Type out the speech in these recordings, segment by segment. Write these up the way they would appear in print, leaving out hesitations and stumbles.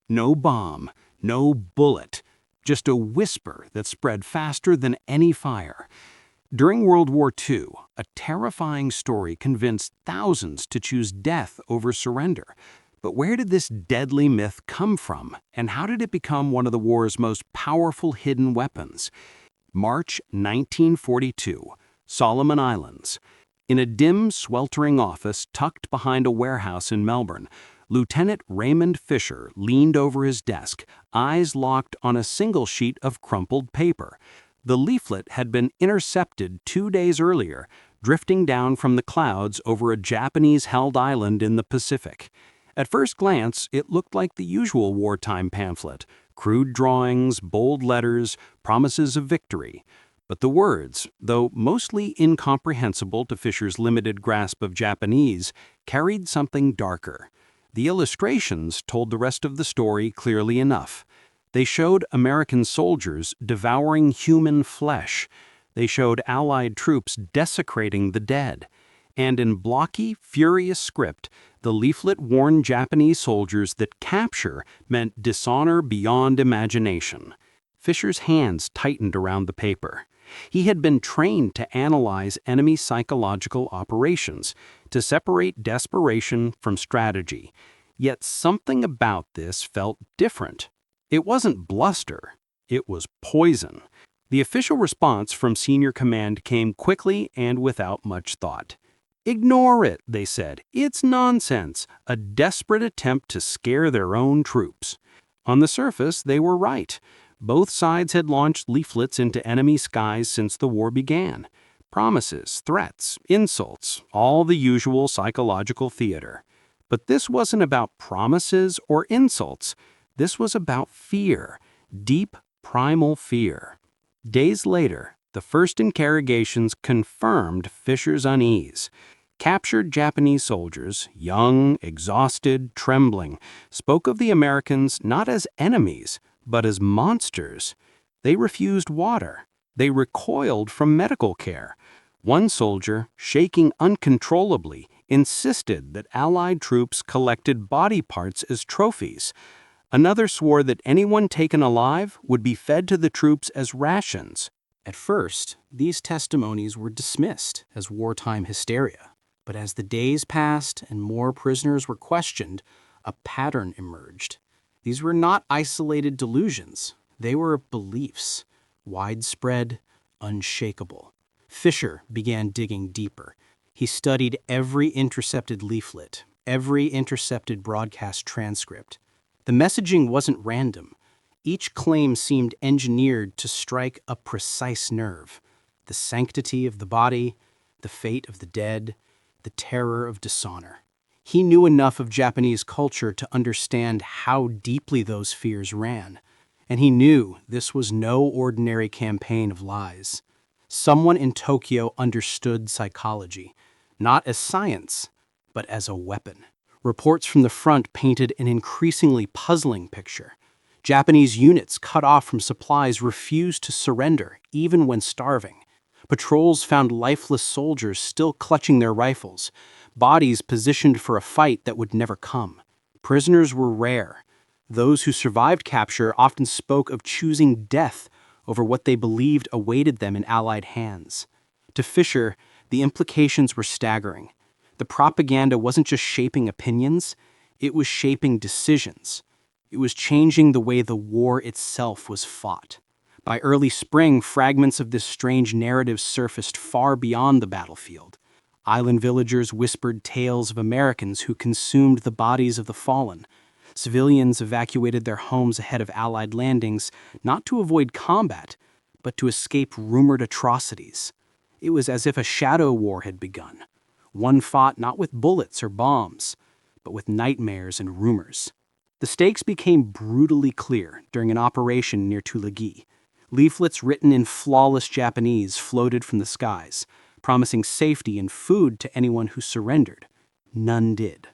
No bomb, no bullet, just a whisper that spread faster than any fire. During World War II, a terrifying story convinced thousands to choose death over surrender. But where did this deadly myth come from, and how did it become one of the war's most powerful hidden weapons? March 1942, Solomon Islands. In a dim, sweltering office tucked behind a warehouse in Melbourne, Lieutenant Raymond Fisher leaned over his desk, eyes locked on a single sheet of crumpled paper. The leaflet had been intercepted 2 days earlier, drifting down from the clouds over a Japanese-held island in the Pacific. At first glance, it looked like the usual wartime pamphlet: crude drawings, bold letters, promises of victory. But the words, though mostly incomprehensible to Fisher's limited grasp of Japanese, carried something darker. The illustrations told the rest of the story clearly enough. They showed American soldiers devouring human flesh. They showed Allied troops desecrating the dead. And in blocky, furious script, the leaflet warned Japanese soldiers that capture meant dishonor beyond imagination. Fisher's hands tightened around the paper. He had been trained to analyze enemy psychological operations, to separate desperation from strategy. Yet something about this felt different. It wasn't bluster, it was poison. The official response from senior command came quickly and without much thought. "Ignore it," they said. "It's nonsense, a desperate attempt to scare their own troops." On the surface, they were right. Both sides had launched leaflets into enemy skies since the war began. Promises, threats, insults, all the usual psychological theater. But this wasn't about promises or insults. This was about fear, deep, primal fear. Days later, the first interrogations confirmed Fisher's unease. Captured Japanese soldiers, young, exhausted, trembling, spoke of the Americans not as enemies, but as monsters. They refused water. They recoiled from medical care. One soldier, shaking uncontrollably, insisted that Allied troops collected body parts as trophies. Another swore that anyone taken alive would be fed to the troops as rations. At first, these testimonies were dismissed as wartime hysteria. But as the days passed and more prisoners were questioned, a pattern emerged. These were not isolated delusions. They were beliefs, widespread, unshakable. Fisher began digging deeper. He studied every intercepted leaflet, every intercepted broadcast transcript. The messaging wasn't random. Each claim seemed engineered to strike a precise nerve. The sanctity of the body, the fate of the dead, the terror of dishonor. He knew enough of Japanese culture to understand how deeply those fears ran. And he knew this was no ordinary campaign of lies. Someone in Tokyo understood psychology, not as science, but as a weapon. Reports from the front painted an increasingly puzzling picture. Japanese units cut off from supplies refused to surrender, even when starving. Patrols found lifeless soldiers still clutching their rifles, bodies positioned for a fight that would never come. Prisoners were rare. Those who survived capture often spoke of choosing death over what they believed awaited them in Allied hands. To Fisher, the implications were staggering. The propaganda wasn't just shaping opinions, it was shaping decisions. It was changing the way the war itself was fought. By early spring, fragments of this strange narrative surfaced far beyond the battlefield. Island villagers whispered tales of Americans who consumed the bodies of the fallen. Civilians evacuated their homes ahead of Allied landings, not to avoid combat, but to escape rumored atrocities. It was as if a shadow war had begun. One fought not with bullets or bombs, but with nightmares and rumors. The stakes became brutally clear during an operation near Tulagi. Leaflets written in flawless Japanese floated from the skies, promising safety and food to anyone who surrendered. None did.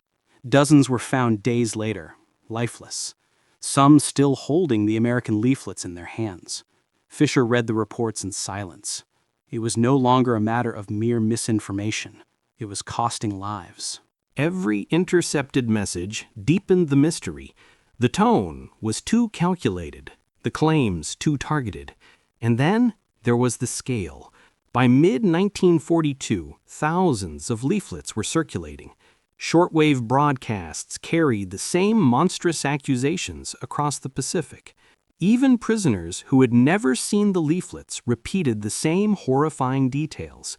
Dozens were found days later, lifeless, some still holding the American leaflets in their hands. Fisher read the reports in silence. It was no longer a matter of mere misinformation. It was costing lives. Every intercepted message deepened the mystery. The tone was too calculated, the claims too targeted. And then there was the scale. By mid-1942, thousands of leaflets were circulating. Shortwave broadcasts carried the same monstrous accusations across the Pacific. Even prisoners who had never seen the leaflets repeated the same horrifying details.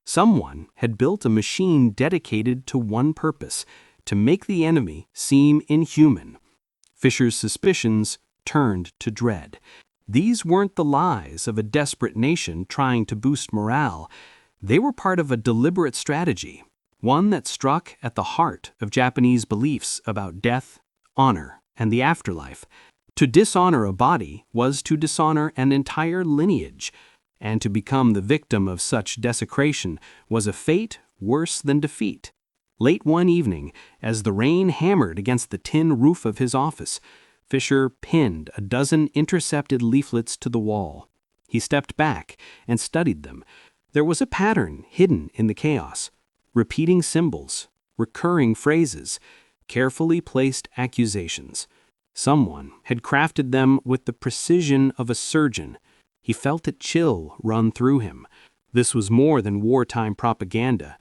Someone had built a machine dedicated to one purpose: to make the enemy seem inhuman. Fisher's suspicions turned to dread. These weren't the lies of a desperate nation trying to boost morale. They were part of a deliberate strategy, one that struck at the heart of Japanese beliefs about death, honor, and the afterlife. To dishonor a body was to dishonor an entire lineage, and to become the victim of such desecration was a fate worse than defeat. Late one evening, as the rain hammered against the tin roof of his office, Fisher pinned a dozen intercepted leaflets to the wall. He stepped back and studied them. There was a pattern hidden in the chaos: repeating symbols, recurring phrases, carefully placed accusations. Someone had crafted them with the precision of a surgeon. He felt a chill run through him. This was more than wartime propaganda.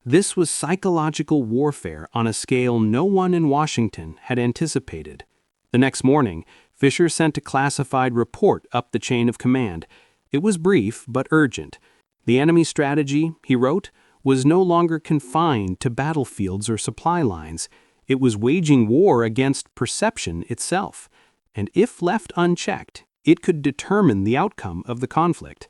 This was psychological warfare on a scale no one in Washington had anticipated. The next morning, Fisher sent a classified report up the chain of command. It was brief but urgent. The enemy strategy, he wrote, was no longer confined to battlefields or supply lines. It was waging war against perception itself, and if left unchecked, it could determine the outcome of the conflict.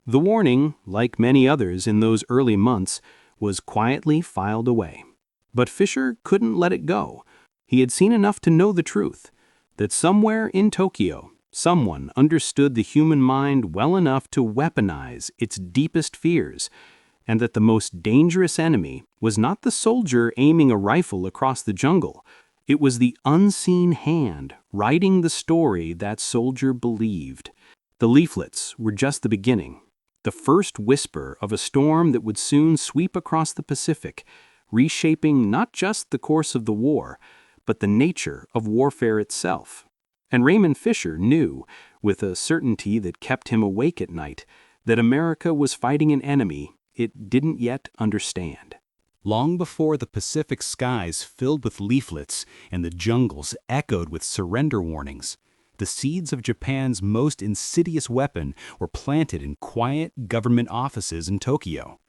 The warning, like many others in those early months, was quietly filed away. But Fisher couldn't let it go. He had seen enough to know the truth, that somewhere in Tokyo, someone understood the human mind well enough to weaponize its deepest fears, and that the most dangerous enemy was not the soldier aiming a rifle across the jungle. It was the unseen hand writing the story that soldier believed. The leaflets were just the beginning, the first whisper of a storm that would soon sweep across the Pacific, reshaping not just the course of the war, but the nature of warfare itself. And Raymond Fisher knew, with a certainty that kept him awake at night, that America was fighting an enemy it didn't yet understand. Long before the Pacific skies filled with leaflets and the jungles echoed with surrender warnings, the seeds of Japan's most insidious weapon were planted in quiet government offices in Tokyo.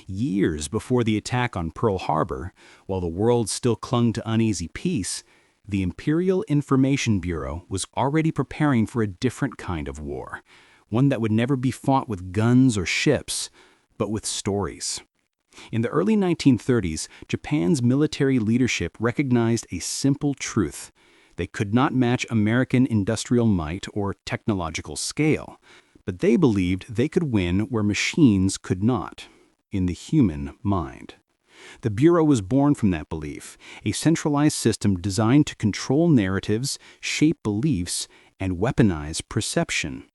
Years before the attack on Pearl Harbor, while the world still clung to uneasy peace, the Imperial Information Bureau was already preparing for a different kind of war, one that would never be fought with guns or ships, but with stories. In the early 1930s, Japan's military leadership recognized a simple truth: they could not match American industrial might or technological scale, but they believed they could win where machines could not: in the human mind. The Bureau was born from that belief, a centralized system designed to control narratives, shape beliefs, and weaponize perception.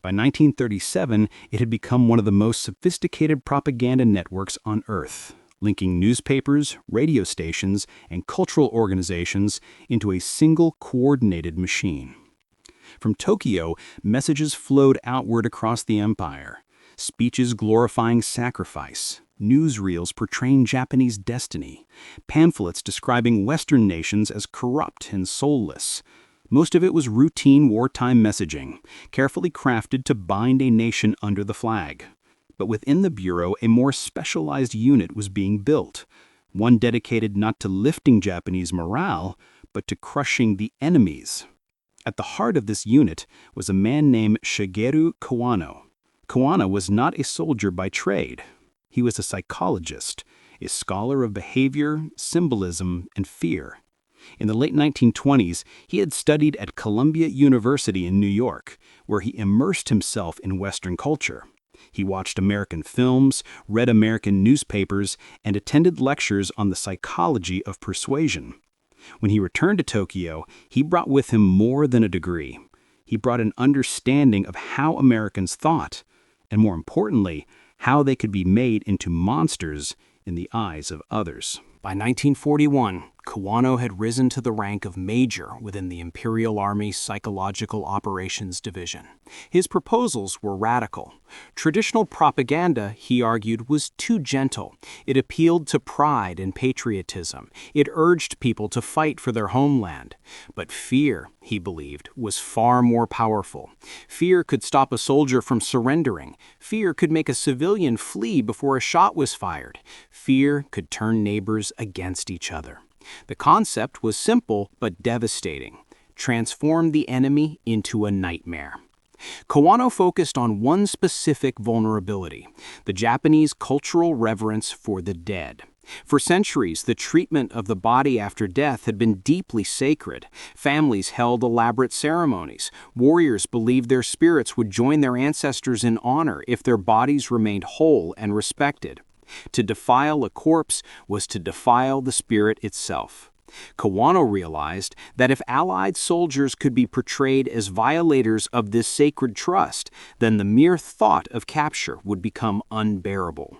By 1937, it had become one of the most sophisticated propaganda networks on Earth, linking newspapers, radio stations, and cultural organizations into a single coordinated machine. From Tokyo, messages flowed outward across the empire: speeches glorifying sacrifice, newsreels portraying Japanese destiny, pamphlets describing Western nations as corrupt and soulless. Most of it was routine wartime messaging, carefully crafted to bind a nation under the flag. But within the Bureau, a more specialized unit was being built, one dedicated not to lifting Japanese morale, but to crushing the enemies. At the heart of this unit was a man named Shigeru Kawano. Kawano was not a soldier by trade. He was a psychologist, a scholar of behavior, symbolism, and fear. In the late 1920s, he had studied at Columbia University in New York, where he immersed himself in Western culture. He watched American films, read American newspapers, and attended lectures on the psychology of persuasion. When he returned to Tokyo, he brought with him more than a degree. He brought an understanding of how Americans thought, and more importantly, how they could be made into monsters in the eyes of others. By 1941, Kawano had risen to the rank of major within the Imperial Army's Psychological Operations Division. His proposals were radical. Traditional propaganda, he argued, was too gentle. It appealed to pride and patriotism. It urged people to fight for their homeland. But fear, he believed, was far more powerful. Fear could stop a soldier from surrendering. Fear could make a civilian flee before a shot was fired. Fear could turn neighbors against each other. The concept was simple but devastating. Transform the enemy into a nightmare. Kawano focused on one specific vulnerability: the Japanese cultural reverence for the dead. For centuries, the treatment of the body after death had been deeply sacred. Families held elaborate ceremonies. Warriors believed their spirits would join their ancestors in honor if their bodies remained whole and respected. To defile a corpse was to defile the spirit itself. Kawano realized that if Allied soldiers could be portrayed as violators of this sacred trust, then the mere thought of capture would become unbearable.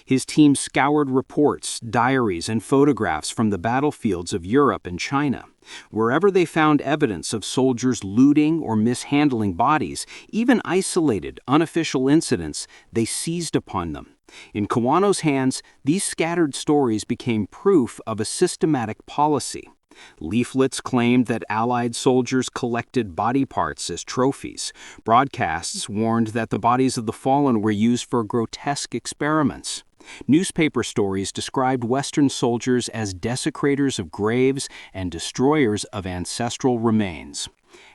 His team scoured reports, diaries, and photographs from the battlefields of Europe and China. Wherever they found evidence of soldiers looting or mishandling bodies, even isolated, unofficial incidents, they seized upon them. In Kawano's hands, these scattered stories became proof of a systematic policy. Leaflets claimed that Allied soldiers collected body parts as trophies. Broadcasts warned that the bodies of the fallen were used for grotesque experiments. Newspaper stories described Western soldiers as desecrators of graves and destroyers of ancestral remains.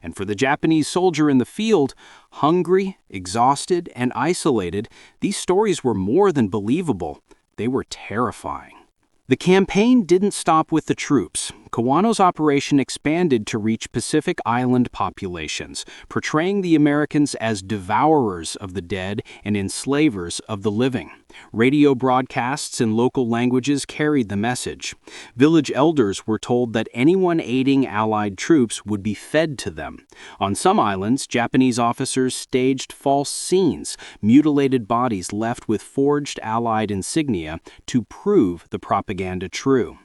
And for the Japanese soldier in the field, hungry, exhausted, and isolated, these stories were more than believable. They were terrifying. The campaign didn't stop with the troops. Kawano's operation expanded to reach Pacific Island populations, portraying the Americans as devourers of the dead and enslavers of the living. Radio broadcasts in local languages carried the message. Village elders were told that anyone aiding Allied troops would be fed to them. On some islands, Japanese officers staged false scenes, mutilated bodies left with forged Allied insignia to prove the propaganda true.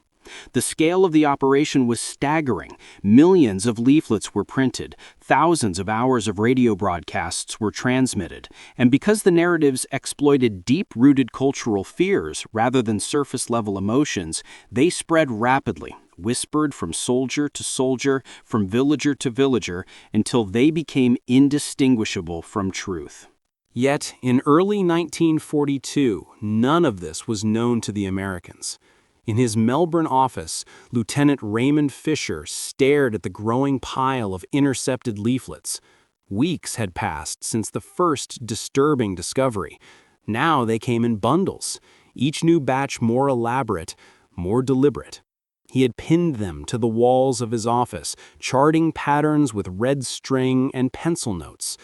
The scale of the operation was staggering. Millions of leaflets were printed, thousands of hours of radio broadcasts were transmitted, and because the narratives exploited deep-rooted cultural fears rather than surface-level emotions, they spread rapidly, whispered from soldier to soldier, from villager to villager, until they became indistinguishable from truth. Yet, in early 1942, none of this was known to the Americans. In his Melbourne office, Lieutenant Raymond Fisher stared at the growing pile of intercepted leaflets. Weeks had passed since the first disturbing discovery. Now they came in bundles, each new batch more elaborate, more deliberate. He had pinned them to the walls of his office, charting patterns with red string and pencil notes.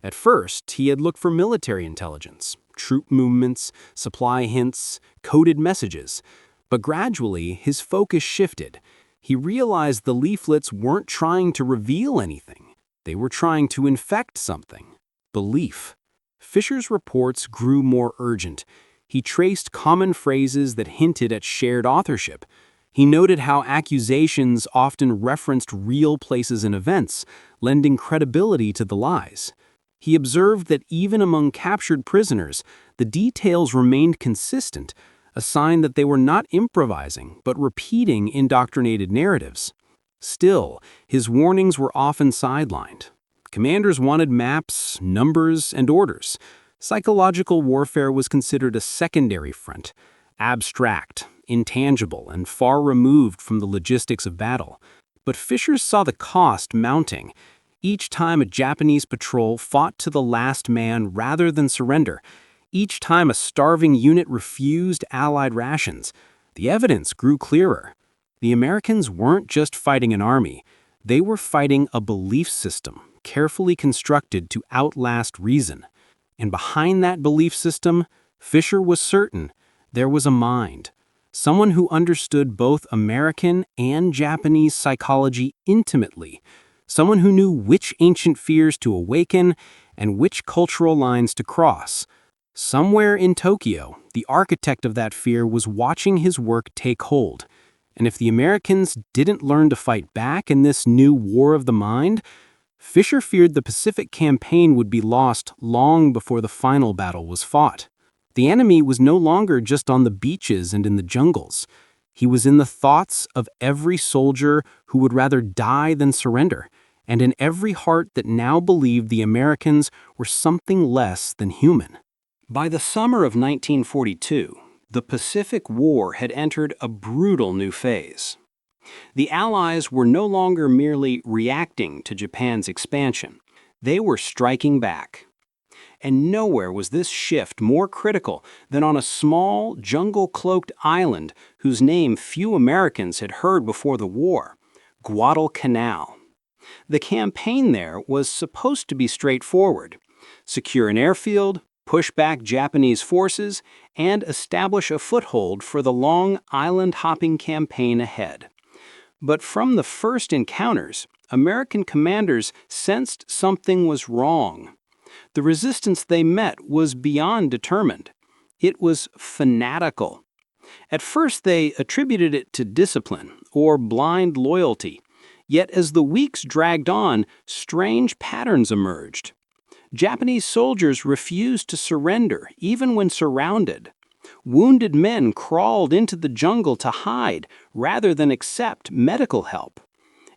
At first, he had looked for military intelligence, troop movements, supply hints, coded messages. But gradually, his focus shifted. He realized the leaflets weren't trying to reveal anything. They were trying to infect something: belief. Fisher's reports grew more urgent. He traced common phrases that hinted at shared authorship. He noted how accusations often referenced real places and events, lending credibility to the lies. He observed that even among captured prisoners, the details remained consistent, a sign that they were not improvising, but repeating indoctrinated narratives. Still, his warnings were often sidelined. Commanders wanted maps, numbers, and orders. Psychological warfare was considered a secondary front, abstract, intangible, and far removed from the logistics of battle. But Fisher saw the cost mounting. Each time a Japanese patrol fought to the last man rather than surrender, each time a starving unit refused Allied rations, the evidence grew clearer. The Americans weren't just fighting an army, they were fighting a belief system carefully constructed to outlast reason. And behind that belief system, Fisher was certain there was a mind, someone who understood both American and Japanese psychology intimately, someone who knew which ancient fears to awaken and which cultural lines to cross. Somewhere in Tokyo, the architect of that fear was watching his work take hold. And if the Americans didn't learn to fight back in this new war of the mind, Fisher feared the Pacific campaign would be lost long before the final battle was fought. The enemy was no longer just on the beaches and in the jungles. He was in the thoughts of every soldier who would rather die than surrender, and in every heart that now believed the Americans were something less than human. By the summer of 1942, the Pacific War had entered a brutal new phase. The Allies were no longer merely reacting to Japan's expansion. They were striking back. And nowhere was this shift more critical than on a small, jungle-cloaked island whose name few Americans had heard before the war, Guadalcanal. The campaign there was supposed to be straightforward: secure an airfield, push back Japanese forces, and establish a foothold for the long island-hopping campaign ahead. But from the first encounters, American commanders sensed something was wrong. The resistance they met was beyond determined. It was fanatical. At first, they attributed it to discipline or blind loyalty. Yet as the weeks dragged on, strange patterns emerged. Japanese soldiers refused to surrender, even when surrounded. Wounded men crawled into the jungle to hide rather than accept medical help.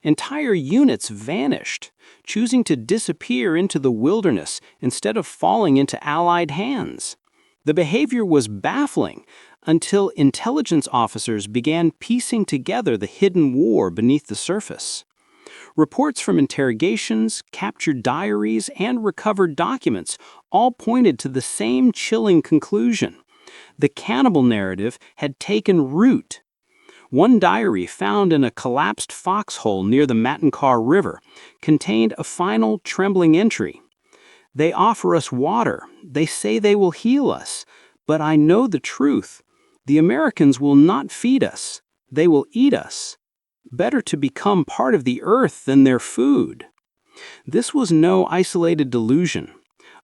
Entire units vanished, choosing to disappear into the wilderness instead of falling into Allied hands. The behavior was baffling until intelligence officers began piecing together the hidden war beneath the surface. Reports from interrogations, captured diaries, and recovered documents all pointed to the same chilling conclusion. The cannibal narrative had taken root. One diary found in a collapsed foxhole near the Matacor River contained a final trembling entry. "They offer us water. They say they will heal us. But I know the truth. The Americans will not feed us. They will eat us. Better to become part of the earth than their food." This was no isolated delusion.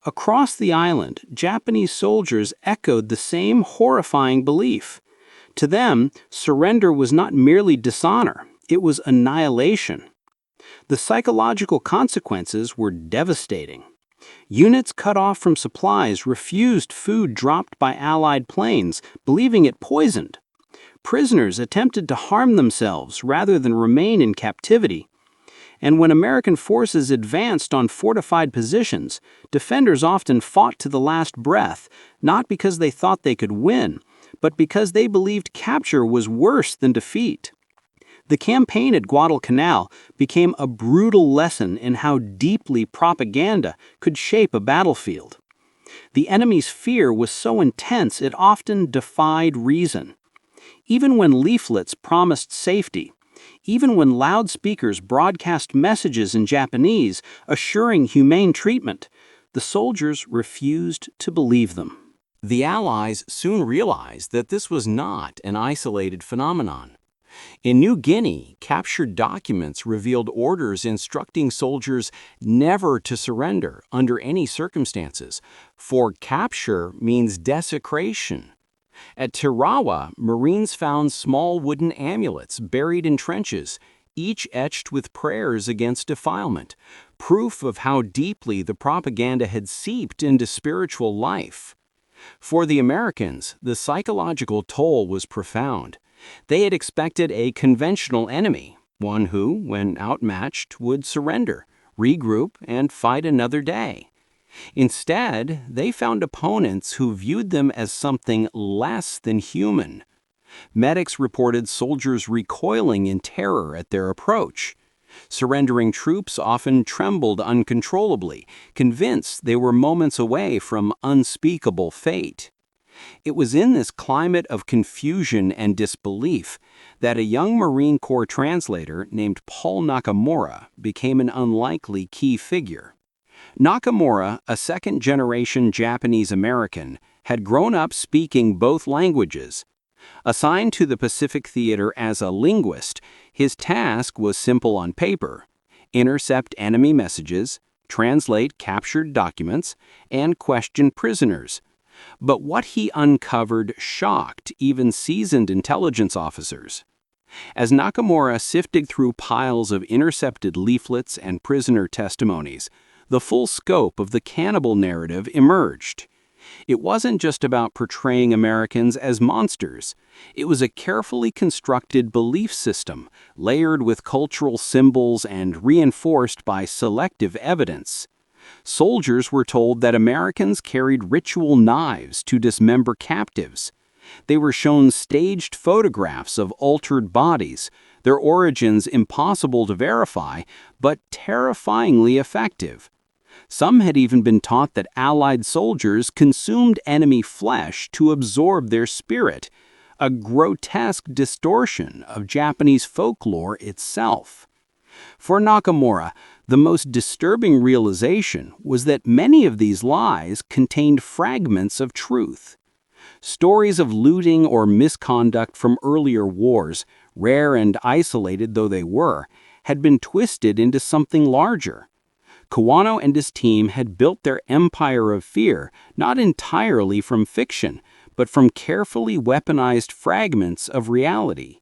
Across the island, Japanese soldiers echoed the same horrifying belief. To them, surrender was not merely dishonor, it was annihilation. The psychological consequences were devastating. Units cut off from supplies refused food dropped by Allied planes, believing it poisoned. Prisoners attempted to harm themselves rather than remain in captivity. And when American forces advanced on fortified positions, defenders often fought to the last breath, not because they thought they could win, but because they believed capture was worse than defeat. The campaign at Guadalcanal became a brutal lesson in how deeply propaganda could shape a battlefield. The enemy's fear was so intense it often defied reason. Even when leaflets promised safety, even when loudspeakers broadcast messages in Japanese assuring humane treatment, the soldiers refused to believe them. The Allies soon realized that this was not an isolated phenomenon. In New Guinea, captured documents revealed orders instructing soldiers never to surrender under any circumstances, for capture means desecration. At Tarawa, Marines found small wooden amulets buried in trenches, each etched with prayers against defilement, proof of how deeply the propaganda had seeped into spiritual life. For the Americans, the psychological toll was profound. They had expected a conventional enemy, one who, when outmatched, would surrender, regroup, and fight another day. Instead, they found opponents who viewed them as something less than human. Medics reported soldiers recoiling in terror at their approach. Surrendering troops often trembled uncontrollably, convinced they were moments away from unspeakable fate. It was in this climate of confusion and disbelief that a young Marine Corps translator named Paul Nakamura became an unlikely key figure. Nakamura, a second-generation Japanese-American, had grown up speaking both languages. Assigned to the Pacific Theater as a linguist, his task was simple on paper: intercept enemy messages, translate captured documents, and question prisoners. But what he uncovered shocked even seasoned intelligence officers. As Nakamura sifted through piles of intercepted leaflets and prisoner testimonies, the full scope of the cannibal narrative emerged. It wasn't just about portraying Americans as monsters. It was a carefully constructed belief system, layered with cultural symbols and reinforced by selective evidence. Soldiers were told that Americans carried ritual knives to dismember captives. They were shown staged photographs of altered bodies, their origins impossible to verify, but terrifyingly effective. Some had even been taught that Allied soldiers consumed enemy flesh to absorb their spirit, a grotesque distortion of Japanese folklore itself. For Nakamura, the most disturbing realization was that many of these lies contained fragments of truth. Stories of looting or misconduct from earlier wars, rare and isolated though they were, had been twisted into something larger. Kawano and his team had built their empire of fear not entirely from fiction, but from carefully weaponized fragments of reality.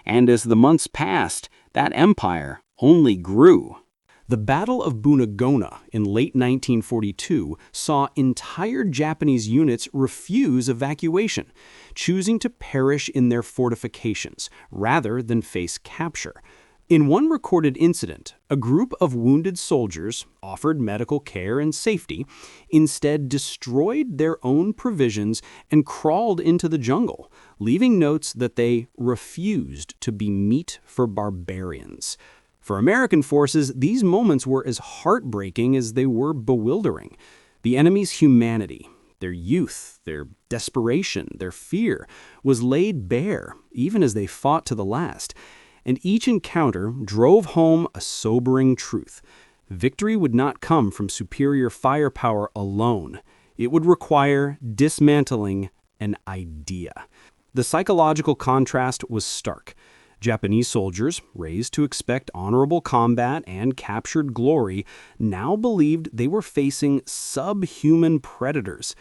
And as the months passed, that empire only grew. The Battle of Bunagona in late 1942 saw entire Japanese units refuse evacuation, choosing to perish in their fortifications rather than face capture. In one recorded incident, a group of wounded soldiers, offered medical care and safety, instead destroyed their own provisions and crawled into the jungle, leaving notes that they refused to be meat for barbarians. For American forces, these moments were as heartbreaking as they were bewildering. The enemy's humanity, their youth, their desperation, their fear, was laid bare, even as they fought to the last. And each encounter drove home a sobering truth. Victory would not come from superior firepower alone. It would require dismantling an idea. The psychological contrast was stark. Japanese soldiers, raised to expect honorable combat and captured glory, now believed they were facing subhuman predators.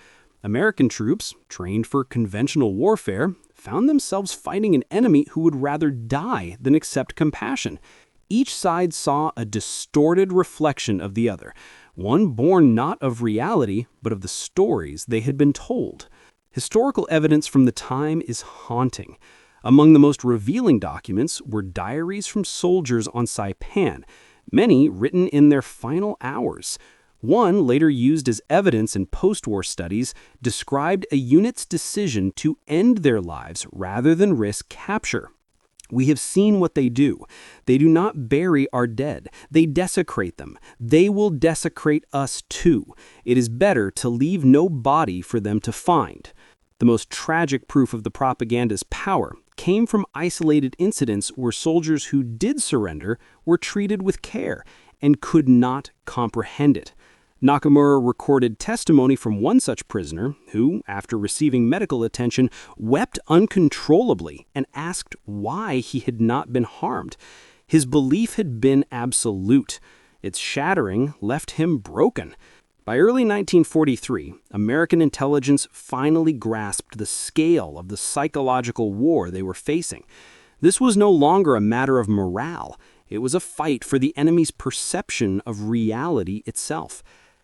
American troops, trained for conventional warfare, found themselves fighting an enemy who would rather die than accept compassion. Each side saw a distorted reflection of the other, one born not of reality, but of the stories they had been told. Historical evidence from the time is haunting. Among the most revealing documents were diaries from soldiers on Saipan, many written in their final hours. One, later used as evidence in post-war studies, described a unit's decision to end their lives rather than risk capture. We have seen what they do. They do not bury our dead. They desecrate them. They will desecrate us too. It is better to leave no body for them to find. The most tragic proof of the propaganda's power came from isolated incidents where soldiers who did surrender were treated with care and could not comprehend it. Nakamura recorded testimony from one such prisoner who, after receiving medical attention, wept uncontrollably and asked why he had not been harmed. His belief had been absolute. Its shattering left him broken. By early 1943, American intelligence finally grasped the scale of the psychological war they were facing. This was no longer a matter of morale. It was a fight for the enemy's perception of reality itself.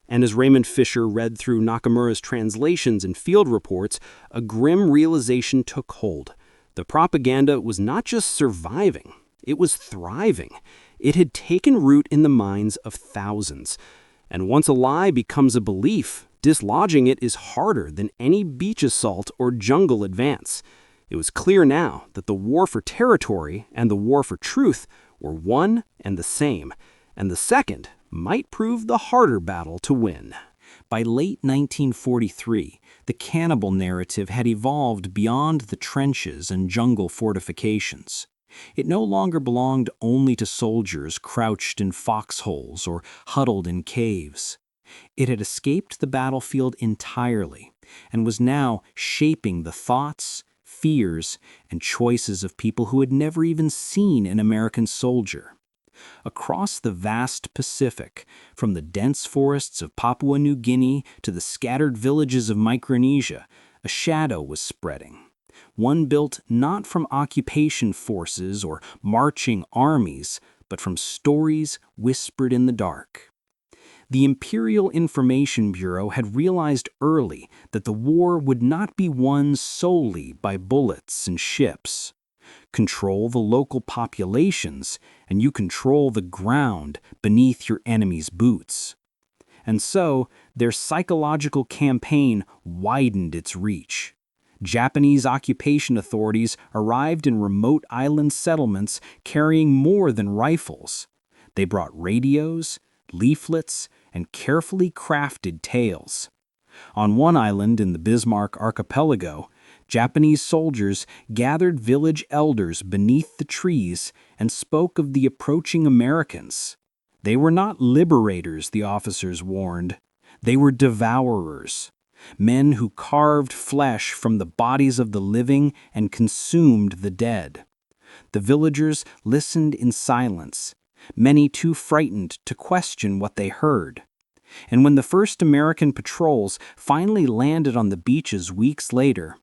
And as Raymond Fisher read through Nakamura's translations and field reports, a grim realization took hold. The propaganda was not just surviving, it was thriving. It had taken root in the minds of thousands. And once a lie becomes a belief, dislodging it is harder than any beach assault or jungle advance. It was clear now that the war for territory and the war for truth were one and the same, and the second might prove the harder battle to win. By late 1943, the cannibal narrative had evolved beyond the trenches and jungle fortifications. It no longer belonged only to soldiers crouched in foxholes or huddled in caves. It had escaped the battlefield entirely and was now shaping the thoughts, fears, and choices of people who had never even seen an American soldier. Across the vast Pacific, from the dense forests of Papua New Guinea to the scattered villages of Micronesia, a shadow was spreading. one built not from occupation forces or marching armies, but from stories whispered in the dark. The Imperial Information Bureau had realized early that the war would not be won solely by bullets and ships. Control the local populations, and you control the ground beneath your enemy's boots. And so, their psychological campaign widened its reach. Japanese occupation authorities arrived in remote island settlements carrying more than rifles. They brought radios, leaflets, and carefully crafted tales. On one island in the Bismarck archipelago, Japanese soldiers gathered village elders beneath the trees and spoke of the approaching Americans. They were not liberators, the officers warned. They were devourers, men who carved flesh from the bodies of the living and consumed the dead. The villagers listened in silence, many too frightened to question what they heard. And when the first American patrols finally landed on the beaches weeks later,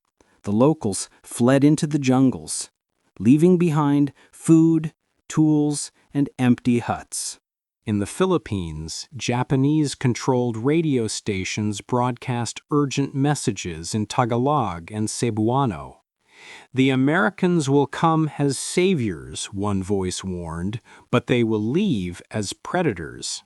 the locals fled into the jungles, leaving behind food, tools, and empty huts. In the Philippines, Japanese-controlled radio stations broadcast urgent messages in Tagalog and Cebuano. "The Americans will come as saviors," one voice warned, "but they will leave as predators."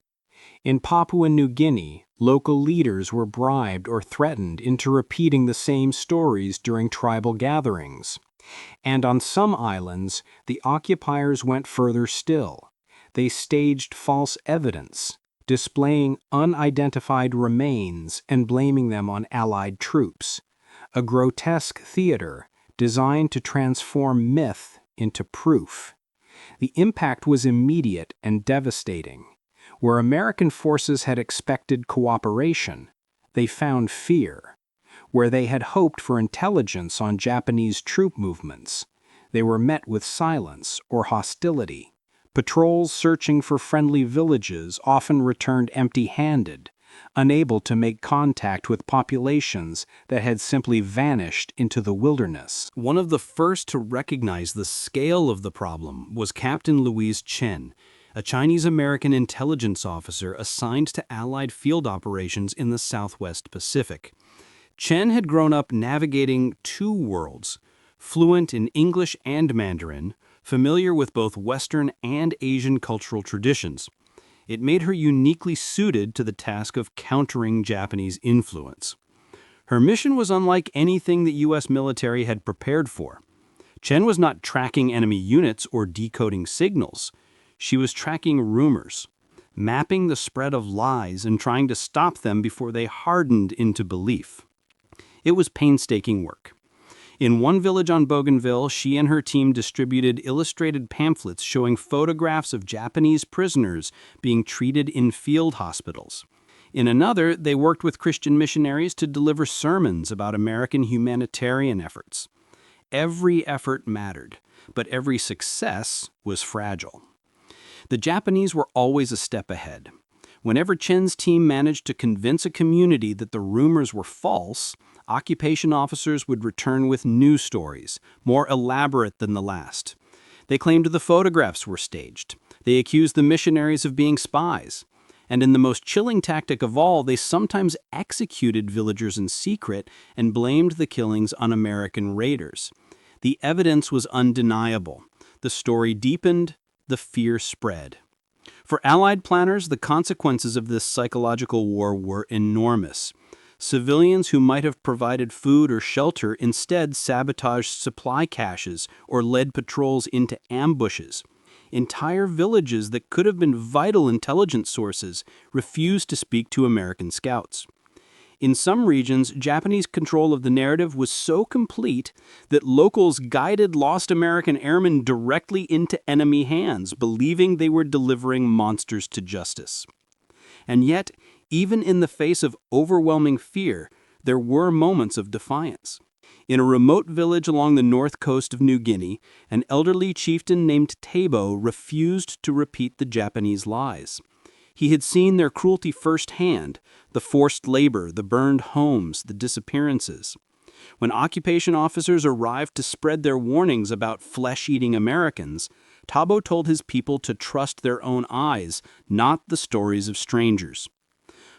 In Papua New Guinea, local leaders were bribed or threatened into repeating the same stories during tribal gatherings. And on some islands, the occupiers went further still. They staged false evidence, displaying unidentified remains and blaming them on Allied troops. A grotesque theater designed to transform myth into proof. The impact was immediate and devastating. Where American forces had expected cooperation, they found fear. Where they had hoped for intelligence on Japanese troop movements, they were met with silence or hostility. Patrols searching for friendly villages often returned empty-handed, unable to make contact with populations that had simply vanished into the wilderness. One of the first to recognize the scale of the problem was Captain Louise Chen, a Chinese-American intelligence officer assigned to Allied field operations in the Southwest Pacific. Chen had grown up navigating two worlds, fluent in English and Mandarin, familiar with both Western and Asian cultural traditions. It made her uniquely suited to the task of countering Japanese influence. Her mission was unlike anything the U.S. military had prepared for. Chen was not tracking enemy units or decoding signals. She was tracking rumors, mapping the spread of lies and trying to stop them before they hardened into belief. It was painstaking work. In one village on Bougainville, she and her team distributed illustrated pamphlets showing photographs of Japanese prisoners being treated in field hospitals. In another, they worked with Christian missionaries to deliver sermons about American humanitarian efforts. Every effort mattered, but every success was fragile. The Japanese were always a step ahead. Whenever Chen's team managed to convince a community that the rumors were false, occupation officers would return with new stories, more elaborate than the last. They claimed the photographs were staged. They accused the missionaries of being spies. And in the most chilling tactic of all, they sometimes executed villagers in secret and blamed the killings on American raiders. The evidence was undeniable. The story deepened, the fear spread. For Allied planners, the consequences of this psychological war were enormous. Civilians who might have provided food or shelter instead sabotaged supply caches or led patrols into ambushes. Entire villages that could have been vital intelligence sources refused to speak to American scouts. In some regions, Japanese control of the narrative was so complete that locals guided lost American airmen directly into enemy hands, believing they were delivering monsters to justice. And yet, even in the face of overwhelming fear, there were moments of defiance. In a remote village along the north coast of New Guinea, an elderly chieftain named Tabo refused to repeat the Japanese lies. He had seen their cruelty firsthand, the forced labor, the burned homes, the disappearances. When occupation officers arrived to spread their warnings about flesh-eating Americans, Tabo told his people to trust their own eyes, not the stories of strangers.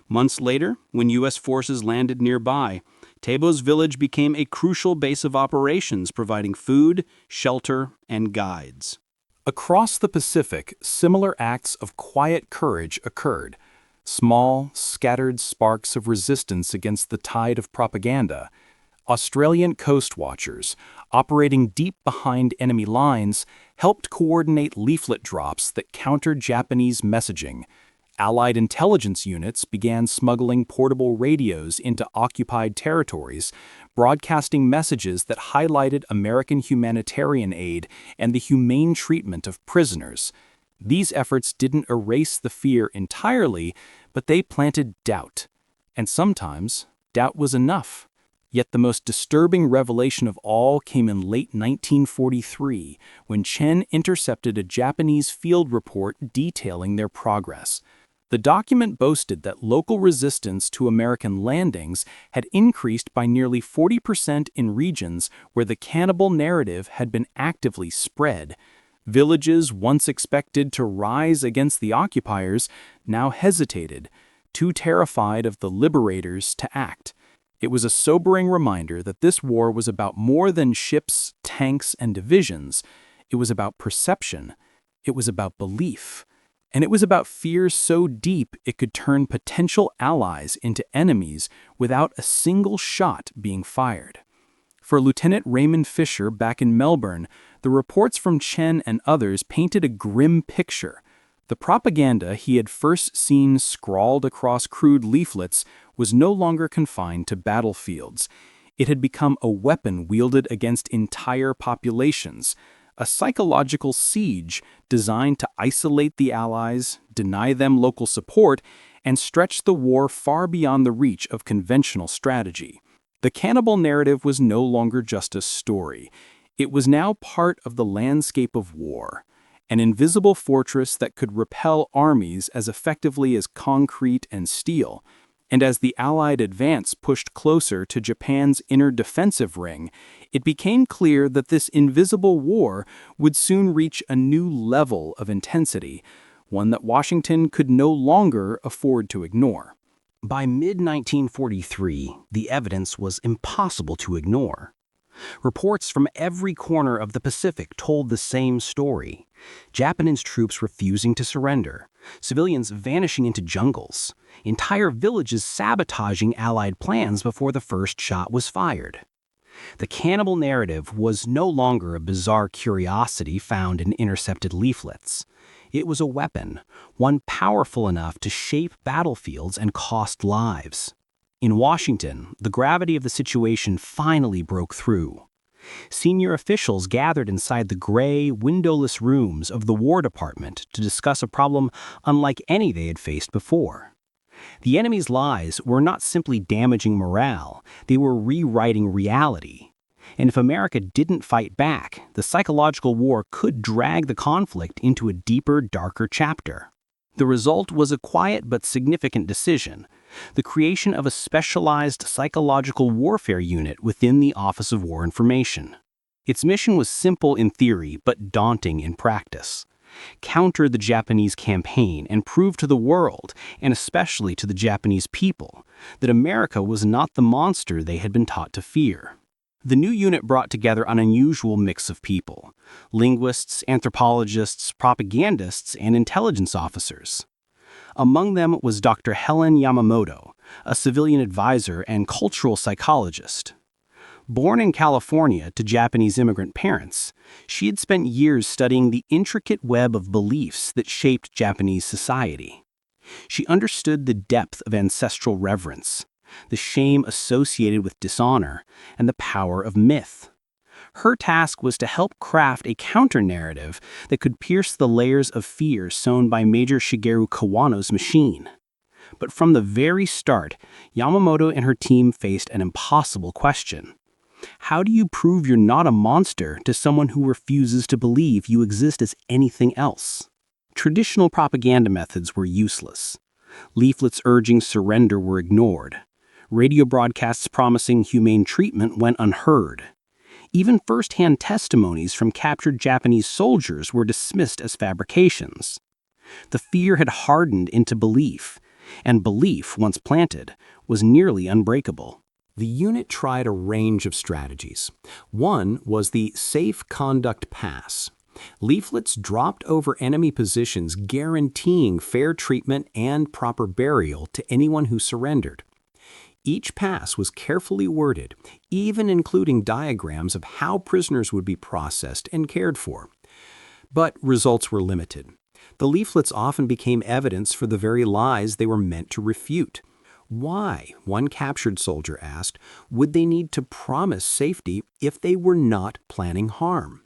Months later, when U.S. forces landed nearby, Tabo's village became a crucial base of operations, providing food, shelter, and guides. Across the Pacific, similar acts of quiet courage occurred. Small, scattered sparks of resistance against the tide of propaganda. Australian coast watchers, operating deep behind enemy lines, helped coordinate leaflet drops that countered Japanese messaging. Allied intelligence units began smuggling portable radios into occupied territories, broadcasting messages that highlighted American humanitarian aid and the humane treatment of prisoners. These efforts didn't erase the fear entirely, but they planted doubt. And sometimes, doubt was enough. Yet the most disturbing revelation of all came in late 1943, when Chen intercepted a Japanese field report detailing their progress. The document boasted that local resistance to American landings had increased by nearly 40% in regions where the cannibal narrative had been actively spread. Villages once expected to rise against the occupiers now hesitated, too terrified of the liberators to act. It was a sobering reminder that this war was about more than ships, tanks, and divisions. It was about perception. It was about belief. And it was about fear so deep it could turn potential allies into enemies without a single shot being fired. For Lieutenant Raymond Fisher back in Melbourne, the reports from Chen and others painted a grim picture. The propaganda he had first seen scrawled across crude leaflets was no longer confined to battlefields. It had become a weapon wielded against entire populations, a psychological siege designed to isolate the Allies, deny them local support, and stretch the war far beyond the reach of conventional strategy. The cannibal narrative was no longer just a story. It was now part of the landscape of war. An invisible fortress that could repel armies as effectively as concrete and steel. And as the Allied advance pushed closer to Japan's inner defensive ring, it became clear that this invisible war would soon reach a new level of intensity, one that Washington could no longer afford to ignore. By mid-1943, the evidence was impossible to ignore. Reports from every corner of the Pacific told the same story. Japanese troops refusing to surrender, civilians vanishing into jungles, entire villages sabotaging Allied plans before the first shot was fired. The cannibal narrative was no longer a bizarre curiosity found in intercepted leaflets. It was a weapon, one powerful enough to shape battlefields and cost lives. In Washington, the gravity of the situation finally broke through. Senior officials gathered inside the gray, windowless rooms of the War Department to discuss a problem unlike any they had faced before. The enemy's lies were not simply damaging morale, they were rewriting reality. And if America didn't fight back, the psychological war could drag the conflict into a deeper, darker chapter. The result was a quiet but significant decision: the creation of a specialized psychological warfare unit within the Office of War Information. Its mission was simple in theory but daunting in practice: counter the Japanese campaign and prove to the world, and especially to the Japanese people, that America was not the monster they had been taught to fear. The new unit brought together an unusual mix of people: linguists, anthropologists, propagandists, and intelligence officers. Among them was Dr. Helen Yamamoto, a civilian advisor and cultural psychologist. Born in California to Japanese immigrant parents, she had spent years studying the intricate web of beliefs that shaped Japanese society. She understood the depth of ancestral reverence, the shame associated with dishonor, and the power of myth. Her task was to help craft a counter-narrative that could pierce the layers of fear sown by Major Shigeru Kawano's machine. But from the very start, Yamamoto and her team faced an impossible question. How do you prove you're not a monster to someone who refuses to believe you exist as anything else? Traditional propaganda methods were useless. Leaflets urging surrender were ignored. Radio broadcasts promising humane treatment went unheard. Even first-hand testimonies from captured Japanese soldiers were dismissed as fabrications. The fear had hardened into belief, and belief, once planted, was nearly unbreakable. The unit tried a range of strategies. One was the Safe Conduct Pass. Leaflets dropped over enemy positions guaranteeing fair treatment and proper burial to anyone who surrendered. Each pass was carefully worded, even including diagrams of how prisoners would be processed and cared for. But results were limited. The leaflets often became evidence for the very lies they were meant to refute. Why, one captured soldier asked, would they need to promise safety if they were not planning harm?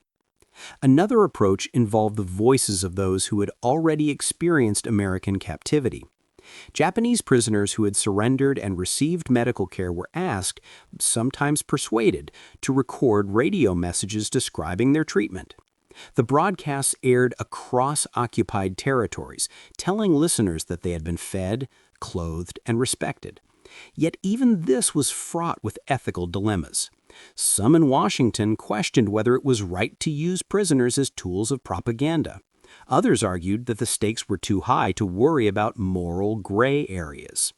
Another approach involved the voices of those who had already experienced American captivity. Japanese prisoners who had surrendered and received medical care were asked, sometimes persuaded, to record radio messages describing their treatment. The broadcasts aired across occupied territories, telling listeners that they had been fed, clothed, and respected. Yet even this was fraught with ethical dilemmas. Some in Washington questioned whether it was right to use prisoners as tools of propaganda. Others argued that the stakes were too high to worry about moral gray areas.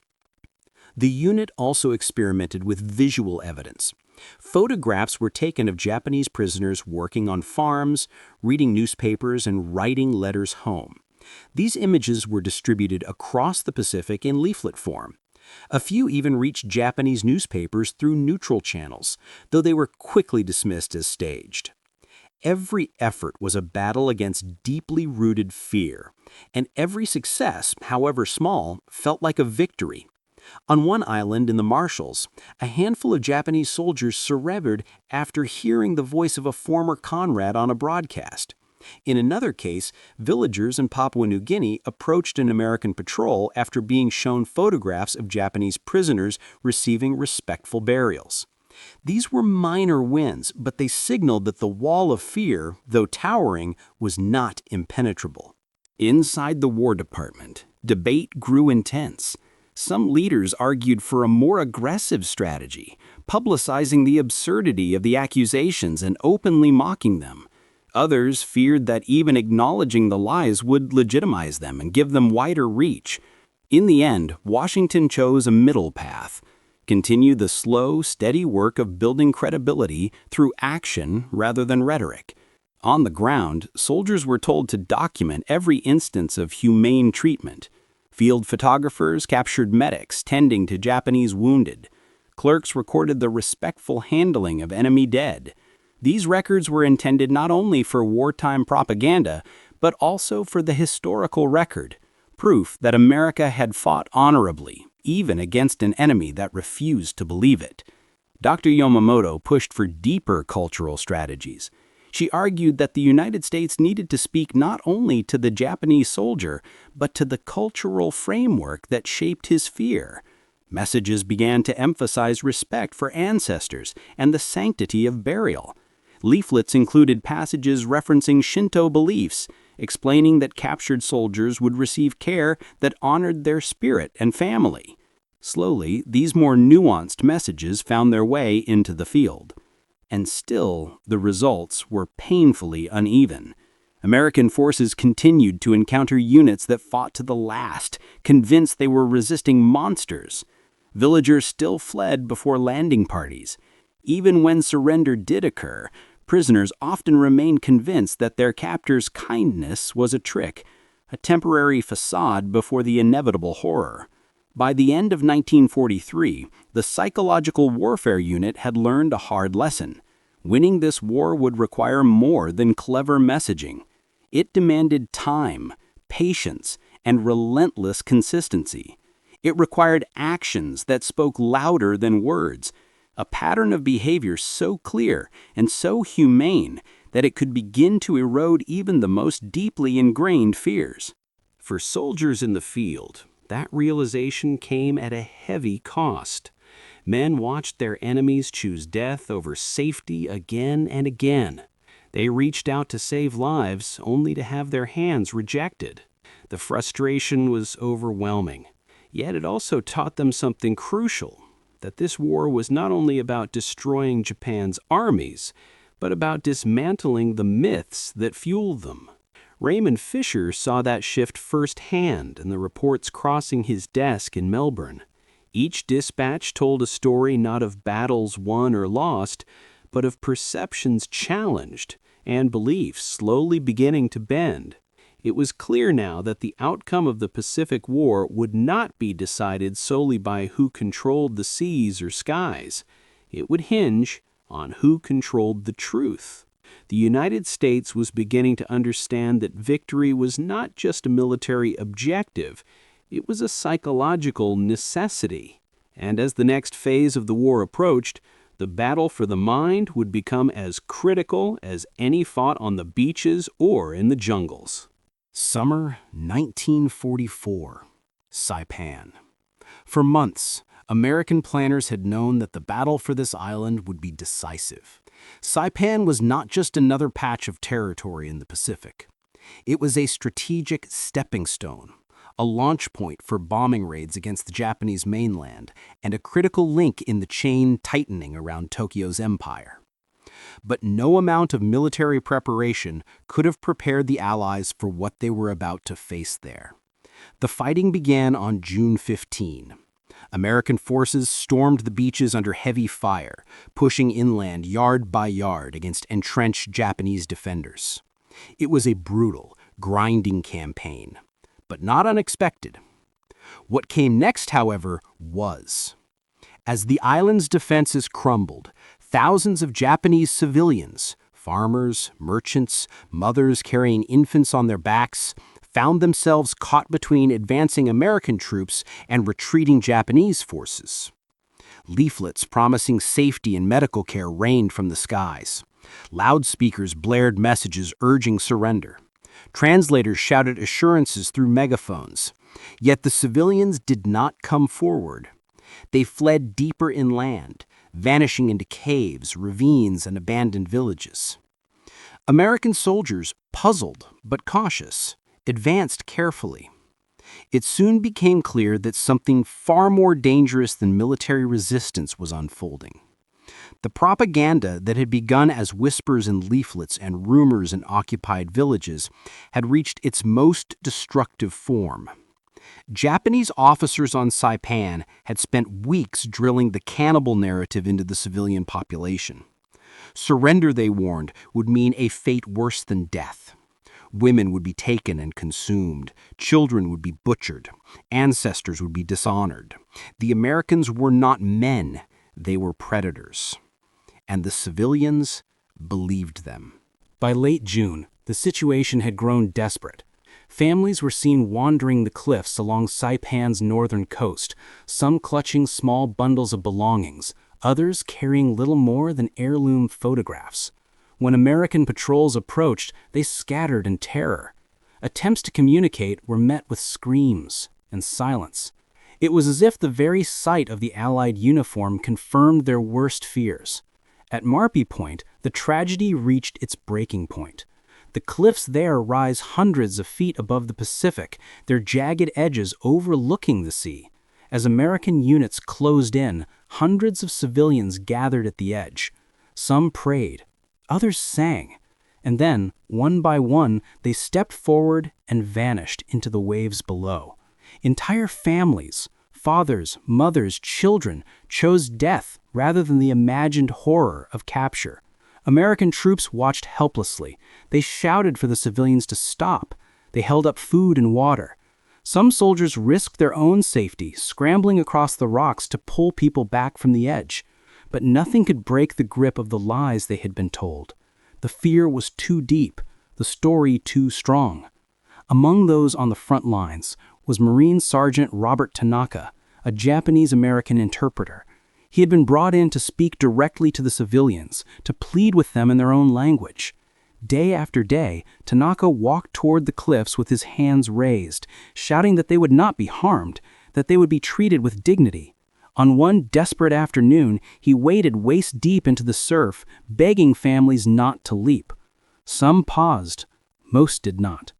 The unit also experimented with visual evidence. Photographs were taken of Japanese prisoners working on farms, reading newspapers, and writing letters home. These images were distributed across the Pacific in leaflet form. A few even reached Japanese newspapers through neutral channels, though they were quickly dismissed as staged. Every effort was a battle against deeply rooted fear, and every success, however small, felt like a victory. On one island in the Marshalls, a handful of Japanese soldiers surrendered after hearing the voice of a former comrade on a broadcast. In another case, villagers in Papua New Guinea approached an American patrol after being shown photographs of Japanese prisoners receiving respectful burials. These were minor wins, but they signaled that the wall of fear, though towering, was not impenetrable. Inside the War Department, debate grew intense. Some leaders argued for a more aggressive strategy, publicizing the absurdity of the accusations and openly mocking them. Others feared that even acknowledging the lies would legitimize them and give them wider reach. In the end, Washington chose a middle path: continue the slow, steady work of building credibility through action rather than rhetoric. On the ground, soldiers were told to document every instance of humane treatment. Field photographers captured medics tending to Japanese wounded. Clerks recorded the respectful handling of enemy dead. These records were intended not only for wartime propaganda, but also for the historical record, proof that America had fought honorably, even against an enemy that refused to believe it. Dr. Yamamoto pushed for deeper cultural strategies. She argued that the United States needed to speak not only to the Japanese soldier, but to the cultural framework that shaped his fear. Messages began to emphasize respect for ancestors and the sanctity of burial. Leaflets included passages referencing Shinto beliefs, explaining that captured soldiers would receive care that honored their spirit and family. Slowly, these more nuanced messages found their way into the field. And still, the results were painfully uneven. American forces continued to encounter units that fought to the last, convinced they were resisting monsters. Villagers still fled before landing parties. Even when surrender did occur, prisoners often remained convinced that their captors' kindness was a trick, a temporary facade before the inevitable horror. By the end of 1943, the psychological warfare unit had learned a hard lesson. Winning this war would require more than clever messaging. It demanded time, patience, and relentless consistency. It required actions that spoke louder than words, a pattern of behavior so clear and so humane that it could begin to erode even the most deeply ingrained fears. For soldiers in the field, that realization came at a heavy cost. Men watched their enemies choose death over safety again and again. They reached out to save lives only to have their hands rejected. The frustration was overwhelming. Yet it also taught them something crucial, that this war was not only about destroying Japan's armies, but about dismantling the myths that fueled them. Raymond Fisher saw that shift firsthand in the reports crossing his desk in Melbourne. Each dispatch told a story not of battles won or lost, but of perceptions challenged and beliefs slowly beginning to bend. It was clear now that the outcome of the Pacific War would not be decided solely by who controlled the seas or skies. It would hinge on who controlled the truth. The United States was beginning to understand that victory was not just a military objective, it was a psychological necessity. And as the next phase of the war approached, the battle for the mind would become as critical as any fought on the beaches or in the jungles. Summer 1944, Saipan. For months, American planners had known that the battle for this island would be decisive. Saipan was not just another patch of territory in the Pacific. It was a strategic stepping stone, a launch point for bombing raids against the Japanese mainland, and a critical link in the chain tightening around Tokyo's empire. But no amount of military preparation could have prepared the Allies for what they were about to face there. The fighting began on June 15. American forces stormed the beaches under heavy fire, pushing inland yard by yard against entrenched Japanese defenders. It was a brutal, grinding campaign, but not unexpected. What came next, however, was. As the island's defenses crumbled, thousands of Japanese civilians, farmers, merchants, mothers carrying infants on their backs, found themselves caught between advancing American troops and retreating Japanese forces. Leaflets promising safety and medical care rained from the skies. Loudspeakers blared messages urging surrender. Translators shouted assurances through megaphones. Yet the civilians did not come forward. They fled deeper inland, vanishing into caves, ravines, and abandoned villages. American soldiers, puzzled but cautious, advanced carefully. It soon became clear that something far more dangerous than military resistance was unfolding. The propaganda that had begun as whispers in leaflets and rumors in occupied villages had reached its most destructive form. Japanese officers on Saipan had spent weeks drilling the cannibal narrative into the civilian population. Surrender, they warned, would mean a fate worse than death. Women would be taken and consumed. Children would be butchered. Ancestors would be dishonored. The Americans were not men, they were predators. And the civilians believed them. By late June, the situation had grown desperate. Families were seen wandering the cliffs along Saipan's northern coast, some clutching small bundles of belongings, others carrying little more than heirloom photographs. When American patrols approached, they scattered in terror. Attempts to communicate were met with screams and silence. It was as if the very sight of the Allied uniform confirmed their worst fears. At Marpy Point, the tragedy reached its breaking point. The cliffs there rise hundreds of feet above the Pacific, their jagged edges overlooking the sea. As American units closed in, hundreds of civilians gathered at the edge. Some prayed, others sang, and then, one by one, they stepped forward and vanished into the waves below. Entire families, fathers, mothers, children, chose death rather than the imagined horror of capture. American troops watched helplessly. They shouted for the civilians to stop. They held up food and water. Some soldiers risked their own safety, scrambling across the rocks to pull people back from the edge. But nothing could break the grip of the lies they had been told. The fear was too deep, the story too strong. Among those on the front lines was Marine Sergeant Robert Tanaka, a Japanese-American interpreter. He had been brought in to speak directly to the civilians, to plead with them in their own language. Day after day, Tanaka walked toward the cliffs with his hands raised, shouting that they would not be harmed, that they would be treated with dignity. On one desperate afternoon, he waded waist-deep into the surf, begging families not to leap. Some paused. Most did not.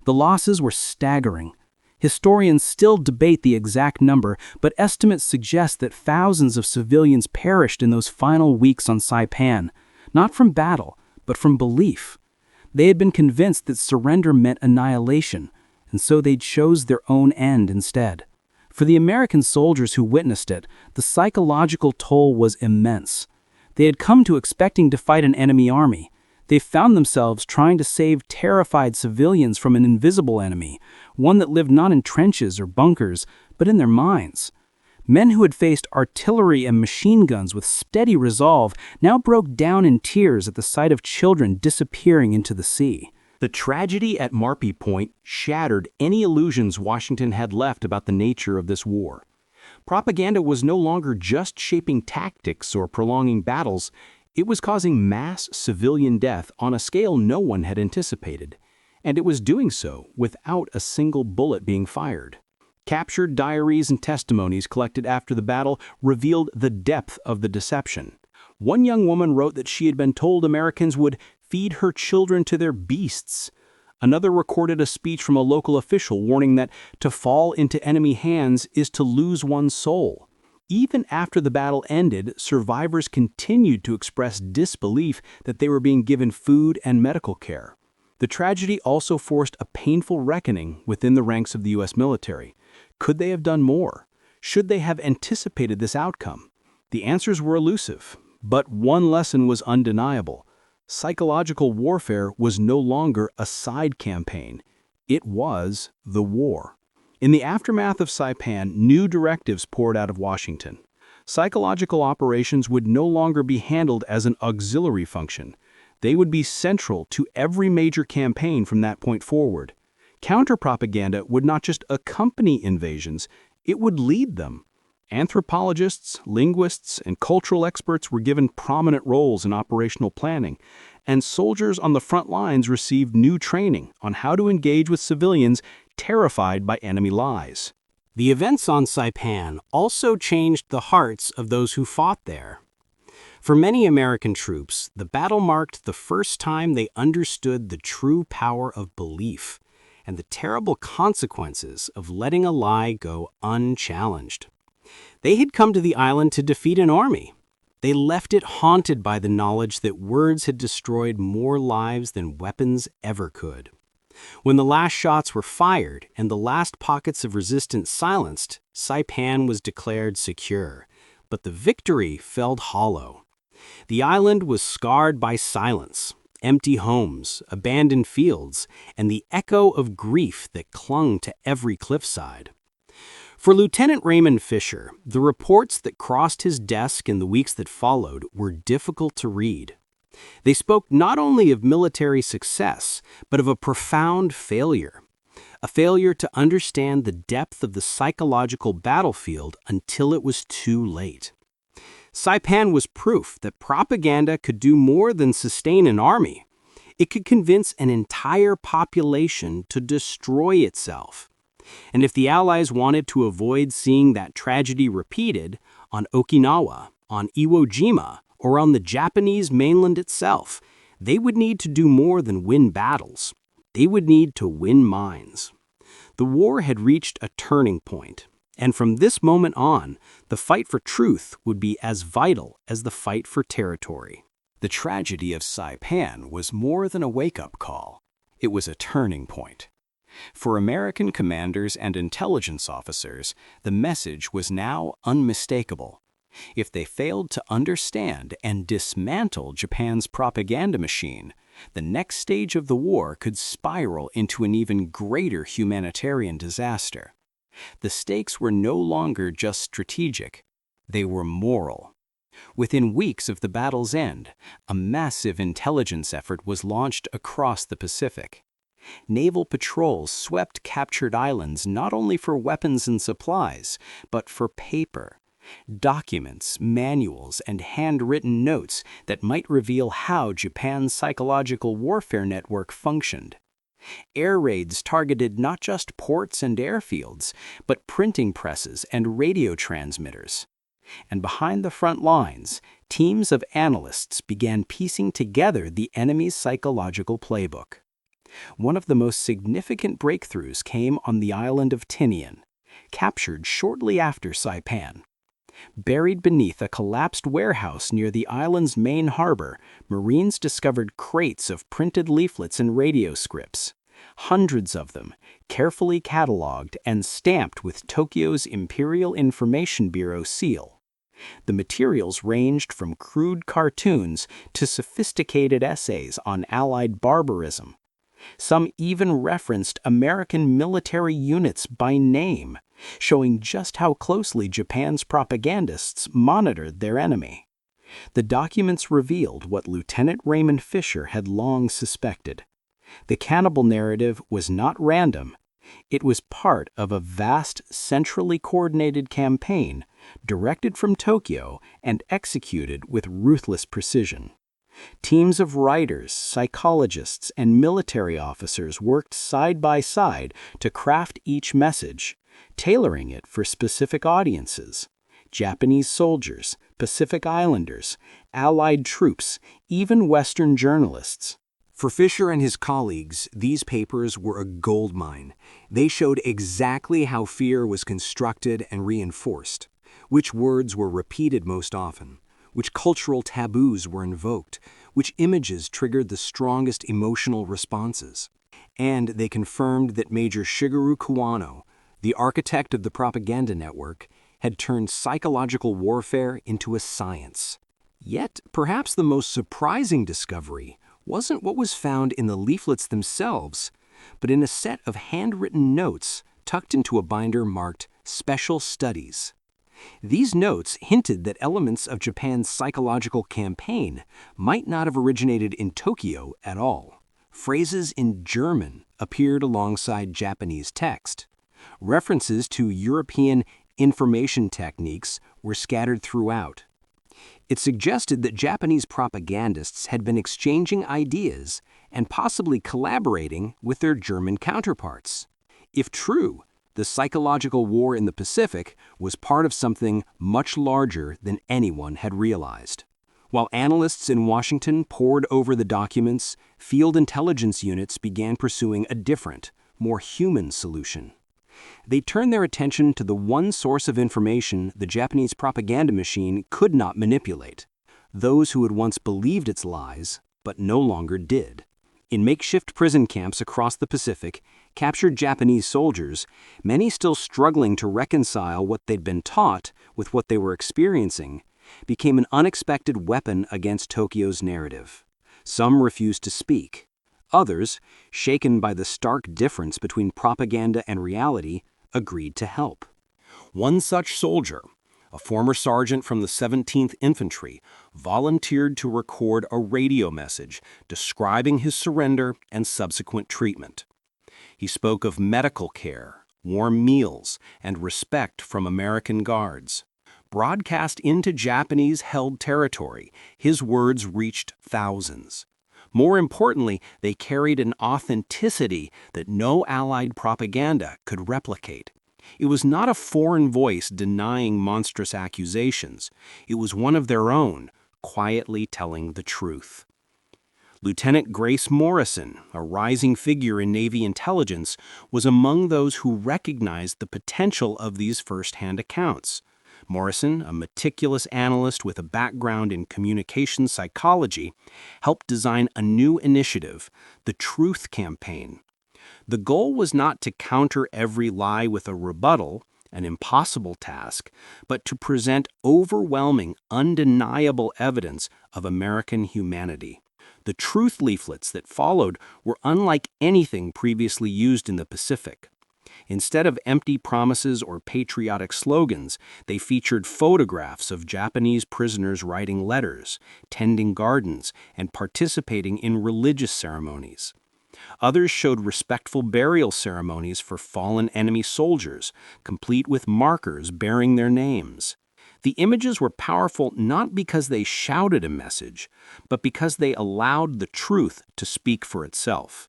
The losses were staggering. Historians still debate the exact number, but estimates suggest that thousands of civilians perished in those final weeks on Saipan, not from battle, but from belief. They had been convinced that surrender meant annihilation, and so they chose their own end instead. For the American soldiers who witnessed it, the psychological toll was immense. They had come to expecting to fight an enemy army. They found themselves trying to save terrified civilians from an invisible enemy, one that lived not in trenches or bunkers, but in their minds. Men who had faced artillery and machine guns with steady resolve now broke down in tears at the sight of children disappearing into the sea. The tragedy at Marpy Point shattered any illusions Washington had left about the nature of this war. Propaganda was no longer just shaping tactics or prolonging battles, it was causing mass civilian death on a scale no one had anticipated, and it was doing so without a single bullet being fired. Captured diaries and testimonies collected after the battle revealed the depth of the deception. One young woman wrote that she had been told Americans would feed her children to their beasts. Another recorded a speech from a local official warning that to fall into enemy hands is to lose one's soul. Even after the battle ended, survivors continued to express disbelief that they were being given food and medical care. The tragedy also forced a painful reckoning within the ranks of the U.S. military. Could they have done more? Should they have anticipated this outcome? The answers were elusive, but one lesson was undeniable. Psychological warfare was no longer a side campaign. It was the war. In the aftermath of Saipan, new directives poured out of Washington. Psychological operations would no longer be handled as an auxiliary function. They would be central to every major campaign from that point forward. Counter-propaganda would not just accompany invasions, it would lead them. Anthropologists, linguists, and cultural experts were given prominent roles in operational planning, and soldiers on the front lines received new training on how to engage with civilians terrified by enemy lies. The events on Saipan also changed the hearts of those who fought there. For many American troops, the battle marked the first time they understood the true power of belief and the terrible consequences of letting a lie go unchallenged. They had come to the island to defeat an army. They left it haunted by the knowledge that words had destroyed more lives than weapons ever could. When the last shots were fired and the last pockets of resistance silenced, Saipan was declared secure, but the victory felt hollow. The island was scarred by silence, empty homes, abandoned fields, and the echo of grief that clung to every cliffside. For Lieutenant Raymond Fisher, the reports that crossed his desk in the weeks that followed were difficult to read. They spoke not only of military success, but of a profound failure. A failure to understand the depth of the psychological battlefield until it was too late. Saipan was proof that propaganda could do more than sustain an army. It could convince an entire population to destroy itself. And if the Allies wanted to avoid seeing that tragedy repeated on Okinawa, on Iwo Jima, or on the Japanese mainland itself, they would need to do more than win battles. They would need to win minds. The war had reached a turning point, and from this moment on, the fight for truth would be as vital as the fight for territory. The tragedy of Saipan was more than a wake-up call. It was a turning point. For American commanders and intelligence officers, the message was now unmistakable. If they failed to understand and dismantle Japan's propaganda machine, the next stage of the war could spiral into an even greater humanitarian disaster. The stakes were no longer just strategic, they were moral. Within weeks of the battle's end, a massive intelligence effort was launched across the Pacific. Naval patrols swept captured islands not only for weapons and supplies, but for paper, documents, manuals, and handwritten notes that might reveal how Japan's psychological warfare network functioned. Air raids targeted not just ports and airfields, but printing presses and radio transmitters. And behind the front lines, teams of analysts began piecing together the enemy's psychological playbook. One of the most significant breakthroughs came on the island of Tinian, captured shortly after Saipan. Buried beneath a collapsed warehouse near the island's main harbor, Marines discovered crates of printed leaflets and radio scripts. Hundreds of them, carefully cataloged and stamped with Tokyo's Imperial Information Bureau seal. The materials ranged from crude cartoons to sophisticated essays on Allied barbarism. Some even referenced American military units by name, showing just how closely Japan's propagandists monitored their enemy. The documents revealed what Lieutenant Raymond Fisher had long suspected. The cannibal narrative was not random. It was part of a vast, centrally coordinated campaign directed from Tokyo and executed with ruthless precision. Teams of writers, psychologists, and military officers worked side by side to craft each message, tailoring it for specific audiences: Japanese soldiers, Pacific Islanders, Allied troops, even Western journalists. For Fisher and his colleagues, these papers were a goldmine. They showed exactly how fear was constructed and reinforced, which words were repeated most often, which cultural taboos were invoked, which images triggered the strongest emotional responses. And they confirmed that Major Shigeru Kawano, the architect of the propaganda network, had turned psychological warfare into a science. Yet, perhaps the most surprising discovery wasn't what was found in the leaflets themselves, but in a set of handwritten notes tucked into a binder marked Special Studies. These notes hinted that elements of Japan's psychological campaign might not have originated in Tokyo at all. Phrases in German appeared alongside Japanese text. References to European information techniques were scattered throughout. It suggested that Japanese propagandists had been exchanging ideas and possibly collaborating with their German counterparts. If true, the psychological war in the Pacific was part of something much larger than anyone had realized. While analysts in Washington pored over the documents, field intelligence units began pursuing a different, more human solution. They turned their attention to the one source of information the Japanese propaganda machine could not manipulate: those who had once believed its lies, but no longer did. In makeshift prison camps across the Pacific, captured Japanese soldiers, many still struggling to reconcile what they'd been taught with what they were experiencing, became an unexpected weapon against Tokyo's narrative. Some refused to speak. Others, shaken by the stark difference between propaganda and reality, agreed to help. One such soldier, a former sergeant from the 17th Infantry, volunteered to record a radio message describing his surrender and subsequent treatment. He spoke of medical care, warm meals, and respect from American guards. Broadcast into Japanese-held territory, his words reached thousands. More importantly, they carried an authenticity that no Allied propaganda could replicate. It was not a foreign voice denying monstrous accusations. It was one of their own, quietly telling the truth. Lieutenant Grace Morrison, a rising figure in Navy intelligence, was among those who recognized the potential of these first-hand accounts. Morrison, a meticulous analyst with a background in communication psychology, helped design a new initiative, the Truth Campaign. The goal was not to counter every lie with a rebuttal, an impossible task, but to present overwhelming, undeniable evidence of American humanity. The truth leaflets that followed were unlike anything previously used in the Pacific. Instead of empty promises or patriotic slogans, they featured photographs of Japanese prisoners writing letters, tending gardens, and participating in religious ceremonies. Others showed respectful burial ceremonies for fallen enemy soldiers, complete with markers bearing their names. The images were powerful not because they shouted a message, but because they allowed the truth to speak for itself.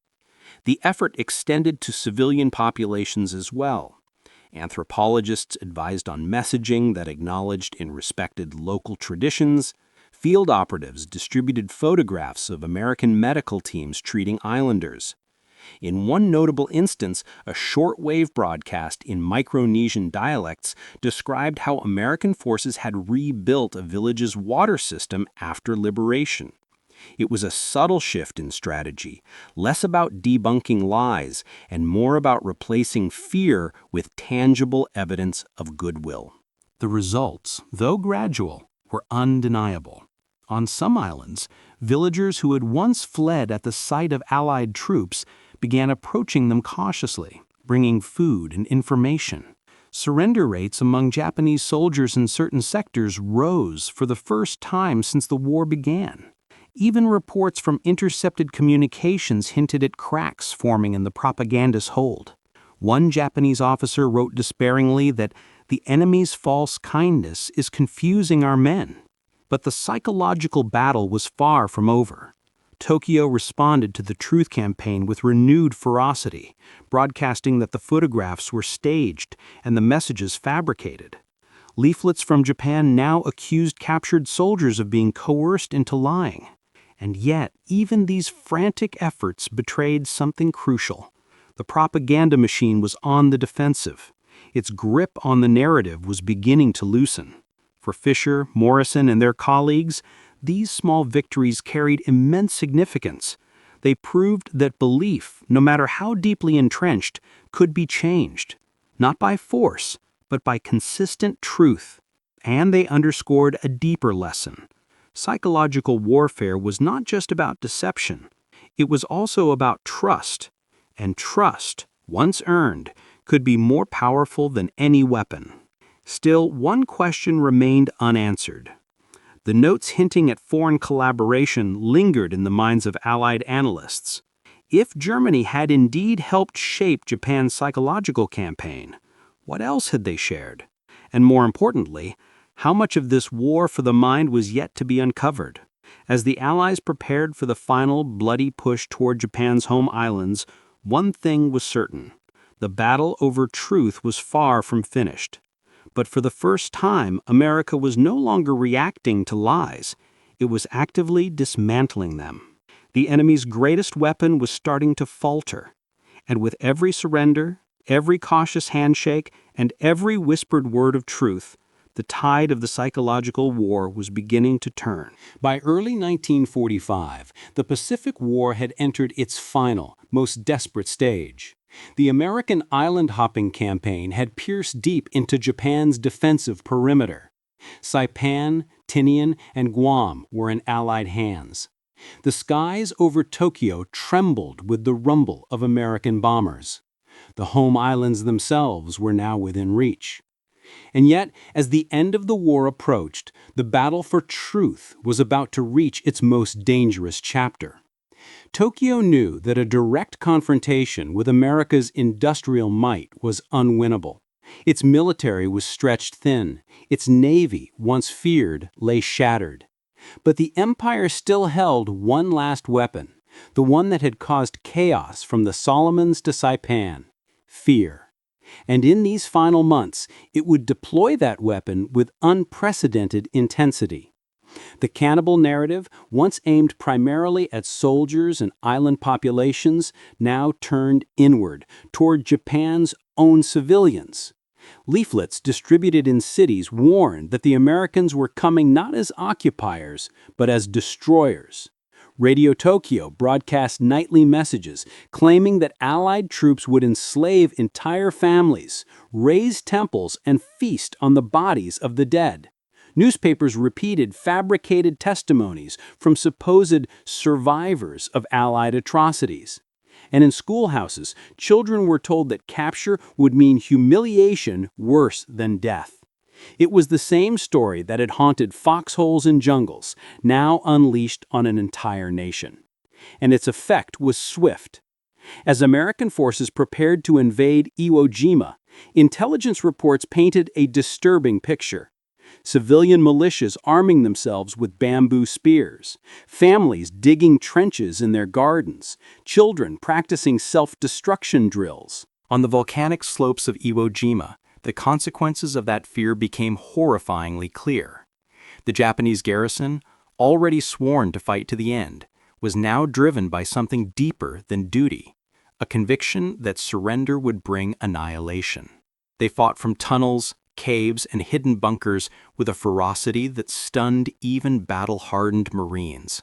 The effort extended to civilian populations as well. Anthropologists advised on messaging that acknowledged and respected local traditions. Field operatives distributed photographs of American medical teams treating islanders. In one notable instance, a shortwave broadcast in Micronesian dialects described how American forces had rebuilt a village's water system after liberation. It was a subtle shift in strategy, less about debunking lies and more about replacing fear with tangible evidence of goodwill. The results, though gradual, were undeniable. On some islands, villagers who had once fled at the sight of Allied troops began approaching them cautiously, bringing food and information. Surrender rates among Japanese soldiers in certain sectors rose for the first time since the war began. Even reports from intercepted communications hinted at cracks forming in the propagandist's hold. One Japanese officer wrote despairingly that the enemy's false kindness is confusing our men. But the psychological battle was far from over. Tokyo responded to the truth campaign with renewed ferocity, broadcasting that the photographs were staged and the messages fabricated. Leaflets from Japan now accused captured soldiers of being coerced into lying. And yet, even these frantic efforts betrayed something crucial. The propaganda machine was on the defensive. Its grip on the narrative was beginning to loosen. For Fisher, Morrison, and their colleagues, these small victories carried immense significance. They proved that belief, no matter how deeply entrenched, could be changed, not by force, but by consistent truth. And they underscored a deeper lesson. Psychological warfare was not just about deception. It was also about trust. And trust, once earned, could be more powerful than any weapon. Still, one question remained unanswered. The notes hinting at foreign collaboration lingered in the minds of Allied analysts. If Germany had indeed helped shape Japan's psychological campaign, what else had they shared? And more importantly, how much of this war for the mind was yet to be uncovered? As the Allies prepared for the final bloody push toward Japan's home islands, one thing was certain. The battle over truth was far from finished. But for the first time, America was no longer reacting to lies. It was actively dismantling them. The enemy's greatest weapon was starting to falter. And with every surrender, every cautious handshake, and every whispered word of truth, the tide of the psychological war was beginning to turn. By early 1945, the Pacific War had entered its final, most desperate stage. The American island-hopping campaign had pierced deep into Japan's defensive perimeter. Saipan, Tinian, and Guam were in Allied hands. The skies over Tokyo trembled with the rumble of American bombers. The home islands themselves were now within reach. And yet, as the end of the war approached, the battle for truth was about to reach its most dangerous chapter. Tokyo knew that a direct confrontation with America's industrial might was unwinnable. Its military was stretched thin. Its navy, once feared, lay shattered. But the empire still held one last weapon, the one that had caused chaos from the Solomons to Saipan: fear. And in these final months, it would deploy that weapon with unprecedented intensity. The cannibal narrative, once aimed primarily at soldiers and island populations, now turned inward, toward Japan's own civilians. Leaflets distributed in cities warned that the Americans were coming not as occupiers, but as destroyers. Radio Tokyo broadcast nightly messages claiming that Allied troops would enslave entire families, raise temples, and feast on the bodies of the dead. Newspapers repeated fabricated testimonies from supposed survivors of Allied atrocities. And in schoolhouses, children were told that capture would mean humiliation worse than death. It was the same story that had haunted foxholes and jungles, now unleashed on an entire nation. And its effect was swift. As American forces prepared to invade Iwo Jima, intelligence reports painted a disturbing picture. Civilian militias arming themselves with bamboo spears, families digging trenches in their gardens, children practicing self-destruction drills. On the volcanic slopes of Iwo Jima, the consequences of that fear became horrifyingly clear. The Japanese garrison, already sworn to fight to the end, was now driven by something deeper than duty, a conviction that surrender would bring annihilation. They fought from tunnels, caves, and hidden bunkers with a ferocity that stunned even battle-hardened Marines.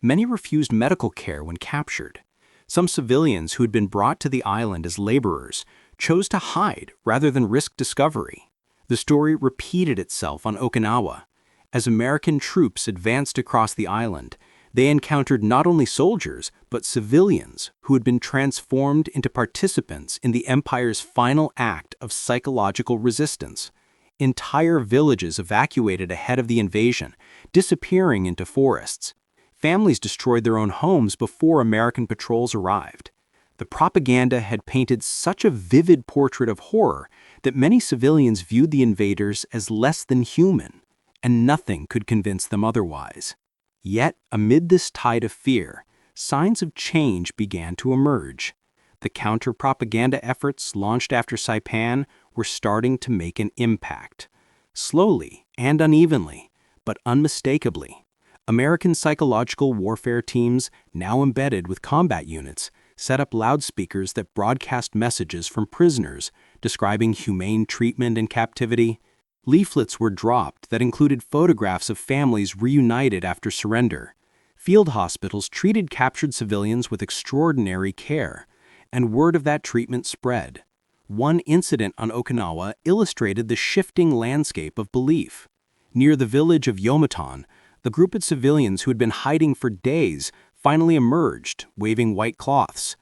Many refused medical care when captured. Some civilians who had been brought to the island as laborers chose to hide rather than risk discovery. The story repeated itself on Okinawa. As American troops advanced across the island, they encountered not only soldiers, but civilians who had been transformed into participants in the Empire's final act of psychological resistance. Entire villages evacuated ahead of the invasion, disappearing into forests. Families destroyed their own homes before American patrols arrived. The propaganda had painted such a vivid portrait of horror that many civilians viewed the invaders as less than human, and nothing could convince them otherwise. Yet, amid this tide of fear, signs of change began to emerge. The counter-propaganda efforts launched after Saipan were starting to make an impact. Slowly and unevenly, but unmistakably, American psychological warfare teams, now embedded with combat units, set up loudspeakers that broadcast messages from prisoners describing humane treatment in captivity. Leaflets were dropped that included photographs of families reunited after surrender. Field hospitals treated captured civilians with extraordinary care, and word of that treatment spread. One incident on Okinawa illustrated the shifting landscape of belief. Near the village of Yomitan, the group of civilians who had been hiding for days finally emerged, waving white cloths.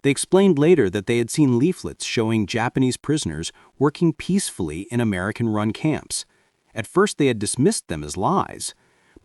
They explained later that they had seen leaflets showing Japanese prisoners working peacefully in American-run camps. At first they had dismissed them as lies,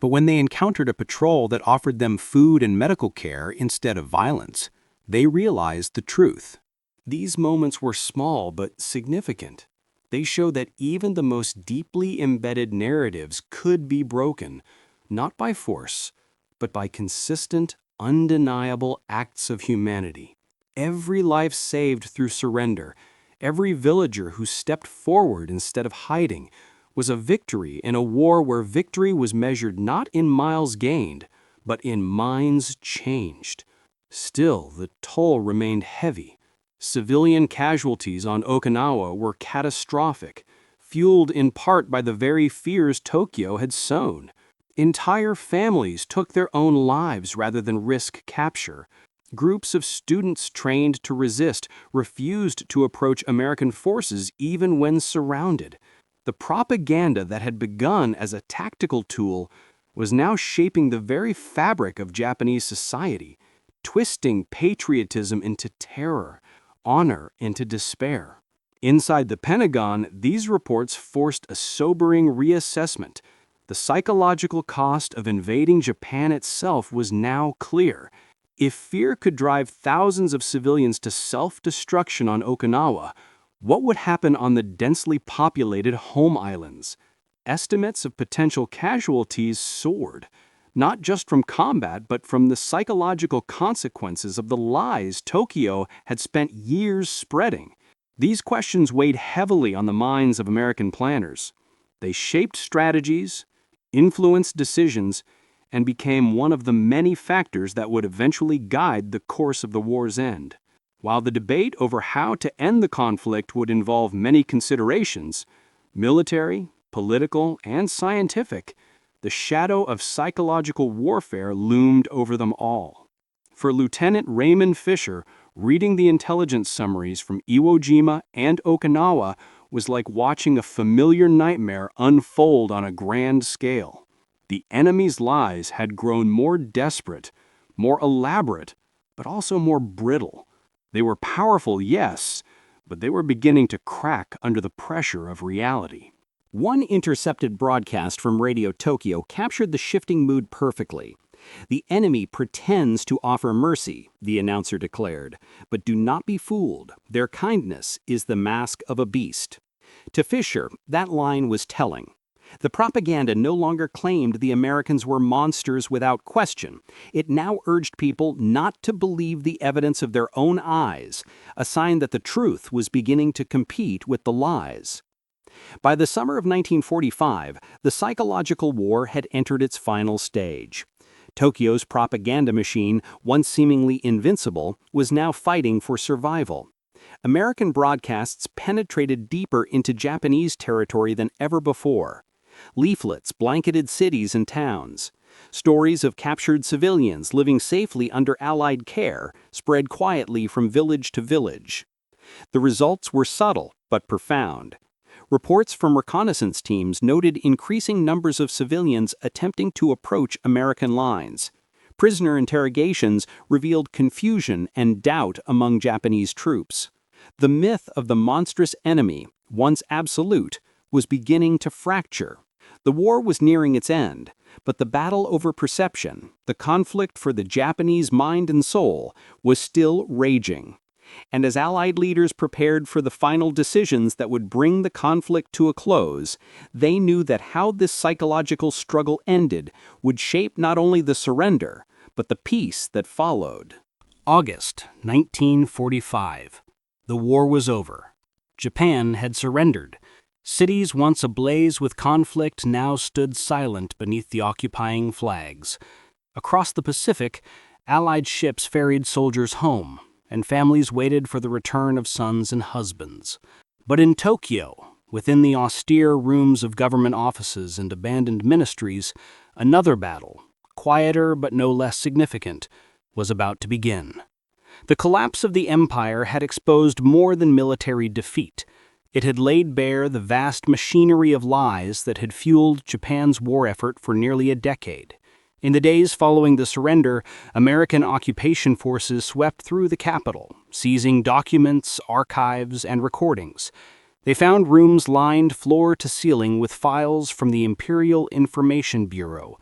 but when they encountered a patrol that offered them food and medical care instead of violence, they realized the truth. These moments were small but significant. They show that even the most deeply embedded narratives could be broken, not by force, but by consistent, undeniable acts of humanity. Every life saved through surrender, every villager who stepped forward instead of hiding, was a victory in a war where victory was measured not in miles gained, but in minds changed. Still, the toll remained heavy. Civilian casualties on Okinawa were catastrophic, fueled in part by the very fears Tokyo had sown. Entire families took their own lives rather than risk capture. Groups of students trained to resist refused to approach American forces even when surrounded. The propaganda that had begun as a tactical tool was now shaping the very fabric of Japanese society, twisting patriotism into terror, honor into despair. Inside the Pentagon, these reports forced a sobering reassessment. The psychological cost of invading Japan itself was now clear. If fear could drive thousands of civilians to self-destruction on Okinawa, what would happen on the densely populated home islands? Estimates of potential casualties soared, not just from combat but from the psychological consequences of the lies Tokyo had spent years spreading. These questions weighed heavily on the minds of American planners. They shaped strategies, influenced decisions, and became one of the many factors that would eventually guide the course of the war's end. While the debate over how to end the conflict would involve many considerations, military, political, and scientific, the shadow of psychological warfare loomed over them all. For Lieutenant Raymond Fisher, reading the intelligence summaries from Iwo Jima and Okinawa was like watching a familiar nightmare unfold on a grand scale. The enemy's lies had grown more desperate, more elaborate, but also more brittle. They were powerful, yes, but they were beginning to crack under the pressure of reality. One intercepted broadcast from Radio Tokyo captured the shifting mood perfectly. "The enemy pretends to offer mercy," the announcer declared, "but do not be fooled. Their kindness is the mask of a beast." To Fisher, that line was telling. The propaganda no longer claimed the Americans were monsters without question. It now urged people not to believe the evidence of their own eyes, a sign that the truth was beginning to compete with the lies. By the summer of 1945, the psychological war had entered its final stage. Tokyo's propaganda machine, once seemingly invincible, was now fighting for survival. American broadcasts penetrated deeper into Japanese territory than ever before. Leaflets blanketed cities and towns. Stories of captured civilians living safely under Allied care spread quietly from village to village. The results were subtle but profound. Reports from reconnaissance teams noted increasing numbers of civilians attempting to approach American lines. Prisoner interrogations revealed confusion and doubt among Japanese troops. The myth of the monstrous enemy, once absolute, was beginning to fracture. The war was nearing its end, but the battle over perception, the conflict for the Japanese mind and soul, was still raging. And as Allied leaders prepared for the final decisions that would bring the conflict to a close, they knew that how this psychological struggle ended would shape not only the surrender, but the peace that followed. August 1945. The war was over. Japan had surrendered. Cities once ablaze with conflict now stood silent beneath the occupying flags. Across the Pacific, Allied ships ferried soldiers home, and families waited for the return of sons and husbands. But in Tokyo, within the austere rooms of government offices and abandoned ministries, another battle, quieter but no less significant, was about to begin. The collapse of the empire had exposed more than military defeat. It had laid bare the vast machinery of lies that had fueled Japan's war effort for nearly a decade. In the days following the surrender, American occupation forces swept through the capital, seizing documents, archives, and recordings. They found rooms lined floor to ceiling with files from the Imperial Information Bureau,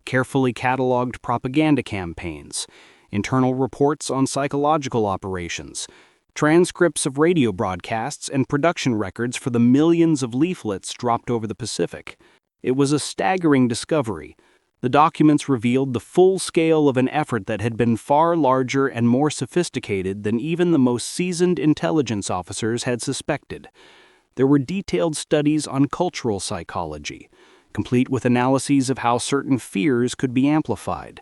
carefully cataloged propaganda campaigns, internal reports on psychological operations, transcripts of radio broadcasts, and production records for the millions of leaflets dropped over the Pacific. It was a staggering discovery. The documents revealed the full scale of an effort that had been far larger and more sophisticated than even the most seasoned intelligence officers had suspected. There were detailed studies on cultural psychology, complete with analyses of how certain fears could be amplified.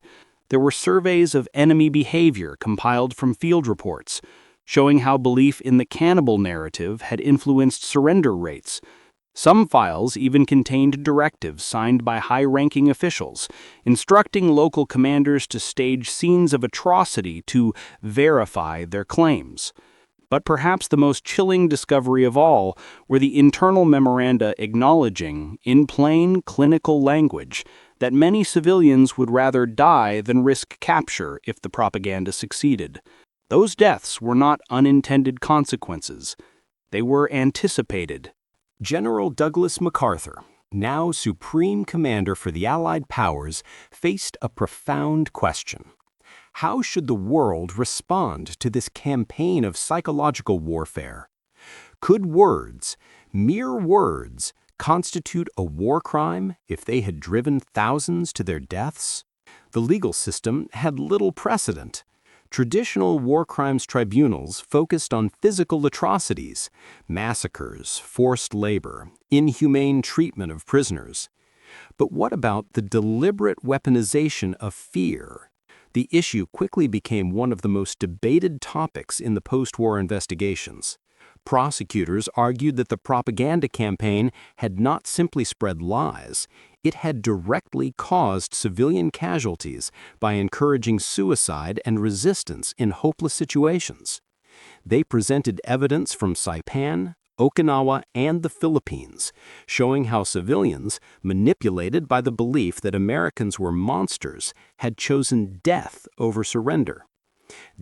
There were surveys of enemy behavior compiled from field reports, showing how belief in the cannibal narrative had influenced surrender rates. Some files even contained directives signed by high-ranking officials, instructing local commanders to stage scenes of atrocity to verify their claims. But perhaps the most chilling discovery of all were the internal memoranda acknowledging, in plain clinical language, that many civilians would rather die than risk capture if the propaganda succeeded. Those deaths were not unintended consequences. They were anticipated. General Douglas MacArthur, now Supreme Commander for the Allied Powers, faced a profound question. How should the world respond to this campaign of psychological warfare? Could words, mere words, constitute a war crime if they had driven thousands to their deaths? The legal system had little precedent. Traditional war crimes tribunals focused on physical atrocities, massacres, forced labor, inhumane treatment of prisoners. But what about the deliberate weaponization of fear? The issue quickly became one of the most debated topics in the post-war investigations. Prosecutors argued that the propaganda campaign had not simply spread lies, it had directly caused civilian casualties by encouraging suicide and resistance in hopeless situations. They presented evidence from Saipan, Okinawa, and the Philippines, showing how civilians, manipulated by the belief that Americans were monsters, had chosen death over surrender.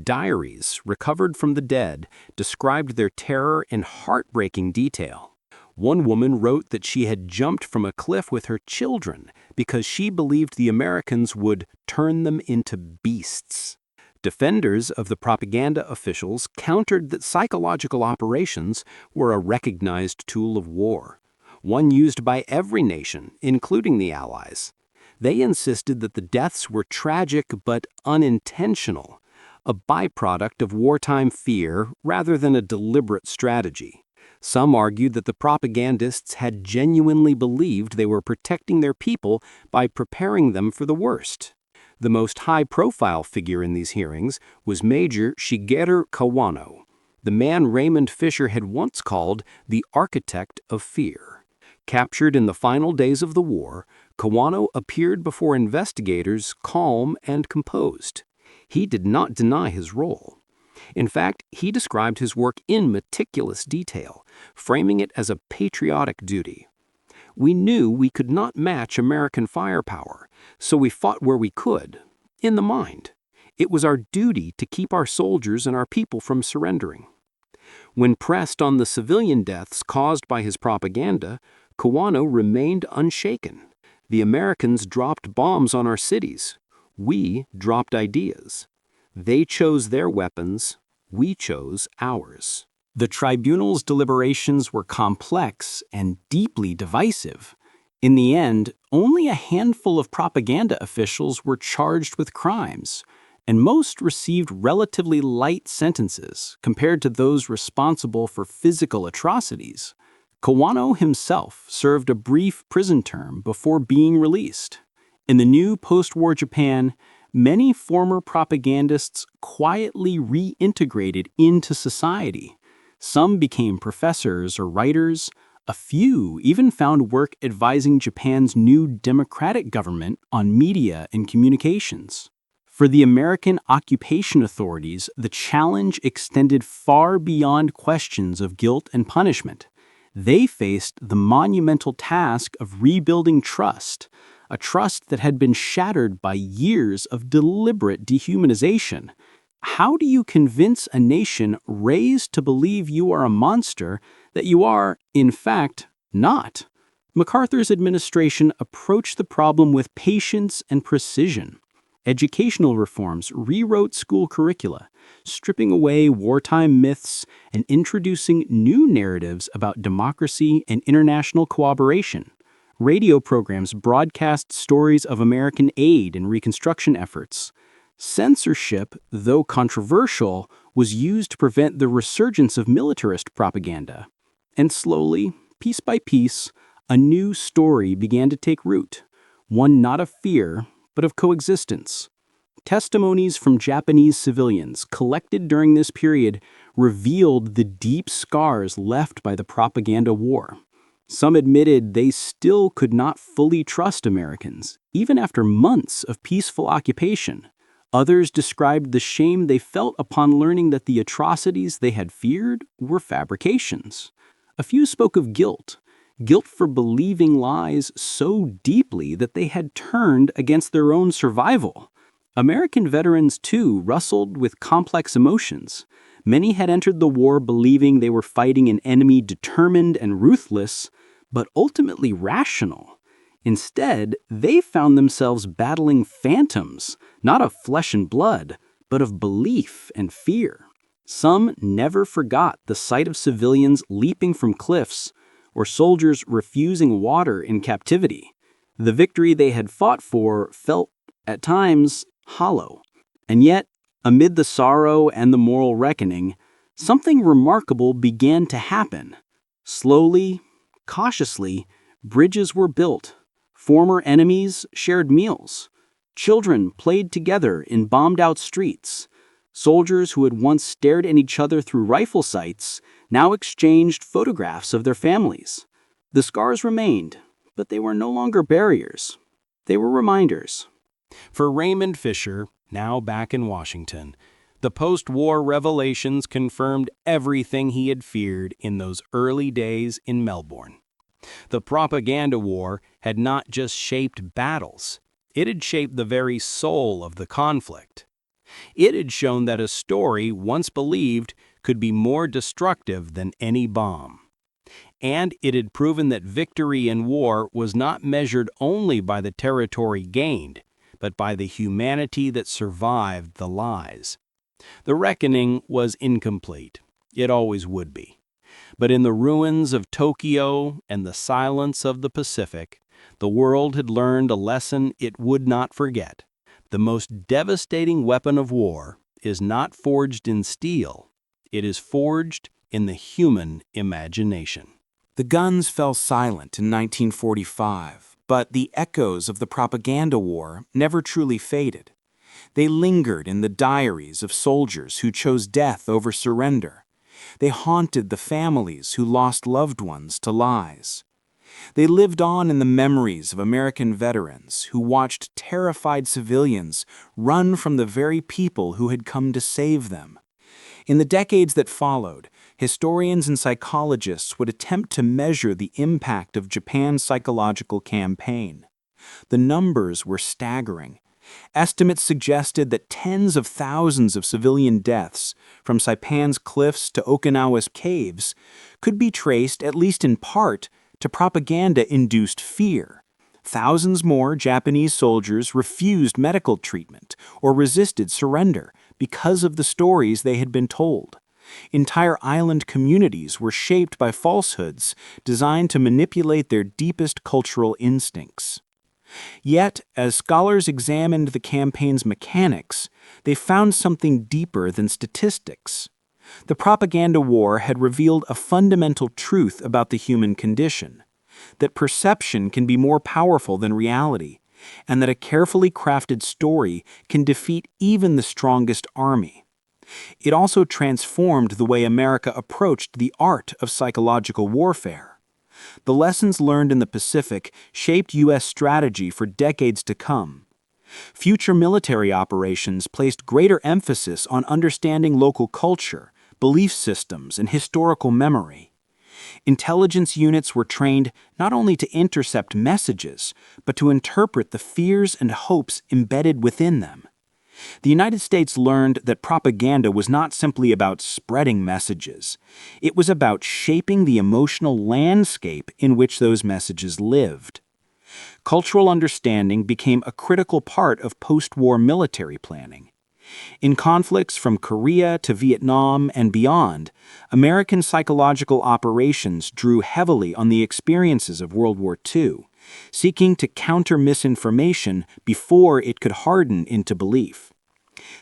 Diaries, recovered from the dead, described their terror in heartbreaking detail. One woman wrote that she had jumped from a cliff with her children because she believed the Americans would turn them into beasts. Defenders of the propaganda officials countered that psychological operations were a recognized tool of war, one used by every nation, including the Allies. They insisted that the deaths were tragic but unintentional, a byproduct of wartime fear rather than a deliberate strategy. Some argued that the propagandists had genuinely believed they were protecting their people by preparing them for the worst. The most high-profile figure in these hearings was Major Shigeru Kawano, the man Raymond Fisher had once called the architect of fear. Captured in the final days of the war, Kawano appeared before investigators calm and composed. He did not deny his role. In fact, he described his work in meticulous detail, framing it as a patriotic duty. We knew we could not match American firepower, so we fought where we could, in the mind. It was our duty to keep our soldiers and our people from surrendering. When pressed on the civilian deaths caused by his propaganda, Kawano remained unshaken. The Americans dropped bombs on our cities. We dropped ideas. They chose their weapons. We chose ours. The tribunal's deliberations were complex and deeply divisive. In the end, only a handful of propaganda officials were charged with crimes, and most received relatively light sentences compared to those responsible for physical atrocities. Kawano himself served a brief prison term before being released. In the new post-war Japan, many former propagandists quietly reintegrated into society. Some became professors or writers. A few even found work advising Japan's new democratic government on media and communications. For the American occupation authorities, the challenge extended far beyond questions of guilt and punishment. They faced the monumental task of rebuilding trust, a trust that had been shattered by years of deliberate dehumanization. How do you convince a nation raised to believe you are a monster that you are, in fact, not? MacArthur's administration approached the problem with patience and precision. Educational reforms rewrote school curricula, stripping away wartime myths and introducing new narratives about democracy and international cooperation. Radio programs broadcast stories of American aid and reconstruction efforts. Censorship, though controversial, was used to prevent the resurgence of militarist propaganda. And slowly, piece by piece, a new story began to take root, one not of fear, but of coexistence. Testimonies from Japanese civilians collected during this period revealed the deep scars left by the propaganda war. Some admitted they still could not fully trust Americans, even after months of peaceful occupation. Others described the shame they felt upon learning that the atrocities they had feared were fabrications. A few spoke of guilt for believing lies so deeply that they had turned against their own survival. American veterans, too, wrestled with complex emotions. Many had entered the war believing they were fighting an enemy determined and ruthless, but ultimately rational. Instead, they found themselves battling phantoms, not of flesh and blood, but of belief and fear. Some never forgot the sight of civilians leaping from cliffs or soldiers refusing water in captivity. The victory they had fought for felt, at times, hollow. And yet, amid the sorrow and the moral reckoning, something remarkable began to happen. Slowly, cautiously, bridges were built. Former enemies shared meals. Children played together in bombed-out streets. Soldiers who had once stared at each other through rifle sights now exchanged photographs of their families. The scars remained, but they were no longer barriers. They were reminders. For Raymond Fisher, now back in Washington, the post-war revelations confirmed everything he had feared in those early days in Melbourne. The propaganda war had not just shaped battles, it had shaped the very soul of the conflict. It had shown that a story once believed could be more destructive than any bomb. And it had proven that victory in war was not measured only by the territory gained, but by the humanity that survived the lies. The reckoning was incomplete. It always would be. But in the ruins of Tokyo and the silence of the Pacific, the world had learned a lesson it would not forget. The most devastating weapon of war is not forged in steel. It is forged in the human imagination. The guns fell silent in 1945, but the echoes of the propaganda war never truly faded. They lingered in the diaries of soldiers who chose death over surrender. They haunted the families who lost loved ones to lies. They lived on in the memories of American veterans who watched terrified civilians run from the very people who had come to save them. In the decades that followed, historians and psychologists would attempt to measure the impact of Japan's psychological campaign. The numbers were staggering. Estimates suggested that tens of thousands of civilian deaths, from Saipan's cliffs to Okinawa's caves, could be traced, at least in part, to propaganda-induced fear. Thousands more Japanese soldiers refused medical treatment or resisted surrender because of the stories they had been told. Entire island communities were shaped by falsehoods designed to manipulate their deepest cultural instincts. Yet, as scholars examined the campaign's mechanics, they found something deeper than statistics. The propaganda war had revealed a fundamental truth about the human condition, that perception can be more powerful than reality, and that a carefully crafted story can defeat even the strongest army. It also transformed the way America approached the art of psychological warfare. The lessons learned in the Pacific shaped U.S. strategy for decades to come. Future military operations placed greater emphasis on understanding local culture, belief systems, and historical memory. Intelligence units were trained not only to intercept messages, but to interpret the fears and hopes embedded within them. The United States learned that propaganda was not simply about spreading messages. It was about shaping the emotional landscape in which those messages lived. Cultural understanding became a critical part of post-war military planning. In conflicts from Korea to Vietnam and beyond, American psychological operations drew heavily on the experiences of World War II, seeking to counter misinformation before it could harden into belief.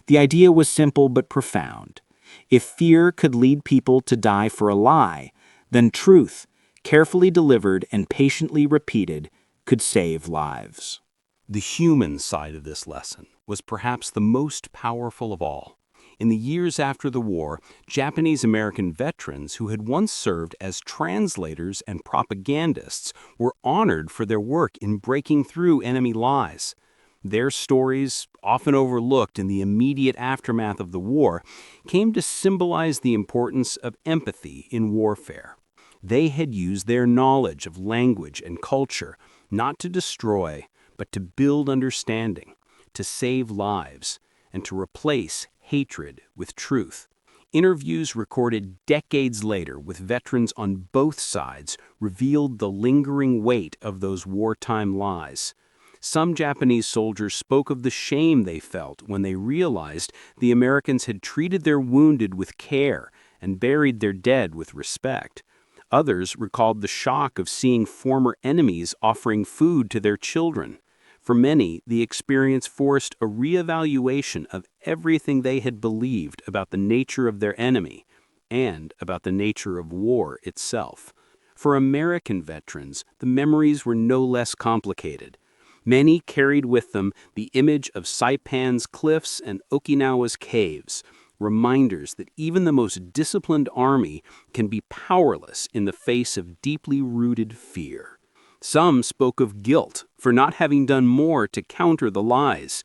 The idea was simple but profound. If fear could lead people to die for a lie, then truth, carefully delivered and patiently repeated, could save lives. The human side of this lesson was perhaps the most powerful of all. In the years after the war, Japanese-American veterans who had once served as translators and propagandists were honored for their work in breaking through enemy lies. Their stories, often overlooked in the immediate aftermath of the war, came to symbolize the importance of empathy in warfare. They had used their knowledge of language and culture not to destroy, but to build understanding, to save lives, and to replace hatred with truth. Interviews recorded decades later with veterans on both sides revealed the lingering weight of those wartime lies. Some Japanese soldiers spoke of the shame they felt when they realized the Americans had treated their wounded with care and buried their dead with respect. Others recalled the shock of seeing former enemies offering food to their children. For many, the experience forced a reevaluation of everything they had believed about the nature of their enemy and about the nature of war itself. For American veterans, the memories were no less complicated. Many carried with them the image of Saipan's cliffs and Okinawa's caves, reminders that even the most disciplined army can be powerless in the face of deeply rooted fear. Some spoke of guilt for not having done more to counter the lies.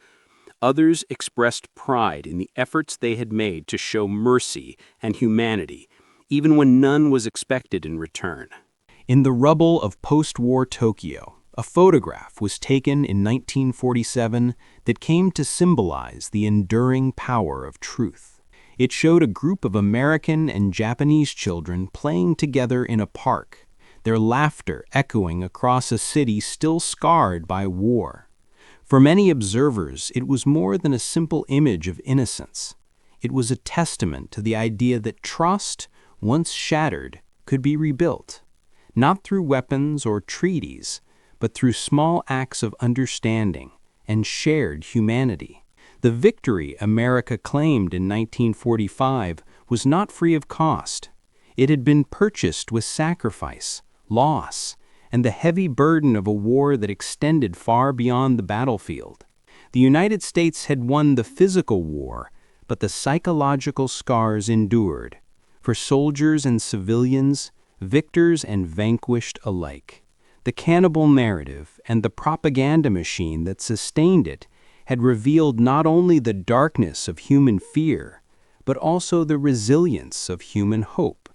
Others expressed pride in the efforts they had made to show mercy and humanity, even when none was expected in return. In the rubble of post-war Tokyo, a photograph was taken in 1947 that came to symbolize the enduring power of truth. It showed a group of American and Japanese children playing together in a park, their laughter echoing across a city still scarred by war. For many observers, it was more than a simple image of innocence. It was a testament to the idea that trust, once shattered, could be rebuilt, not through weapons or treaties, but through small acts of understanding and shared humanity. The victory America claimed in 1945 was not free of cost. It had been purchased with sacrifice, loss, and the heavy burden of a war that extended far beyond the battlefield. The United States had won the physical war, but the psychological scars endured, for soldiers and civilians, victors and vanquished alike. The cannibal narrative and the propaganda machine that sustained it had revealed not only the darkness of human fear, but also the resilience of human hope.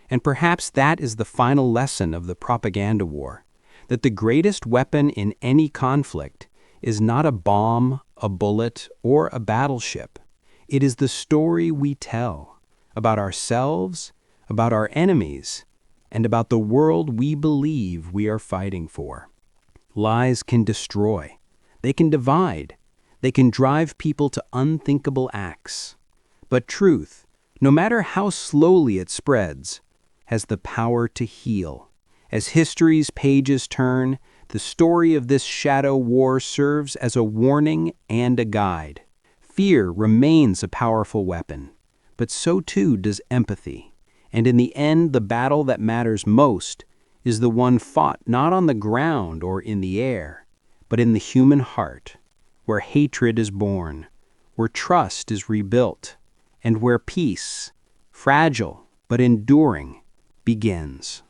And perhaps that is the final lesson of the propaganda war, that the greatest weapon in any conflict is not a bomb, a bullet, or a battleship. It is the story we tell about ourselves, about our enemies, and about the world we believe we are fighting for. Lies can destroy. They can divide. They can drive people to unthinkable acts. But truth, no matter how slowly it spreads, has the power to heal. As history's pages turn, the story of this shadow war serves as a warning and a guide. Fear remains a powerful weapon, but so too does empathy. And in the end, the battle that matters most is the one fought not on the ground or in the air, but in the human heart, where hatred is born, where trust is rebuilt, and where peace, fragile but enduring, begins.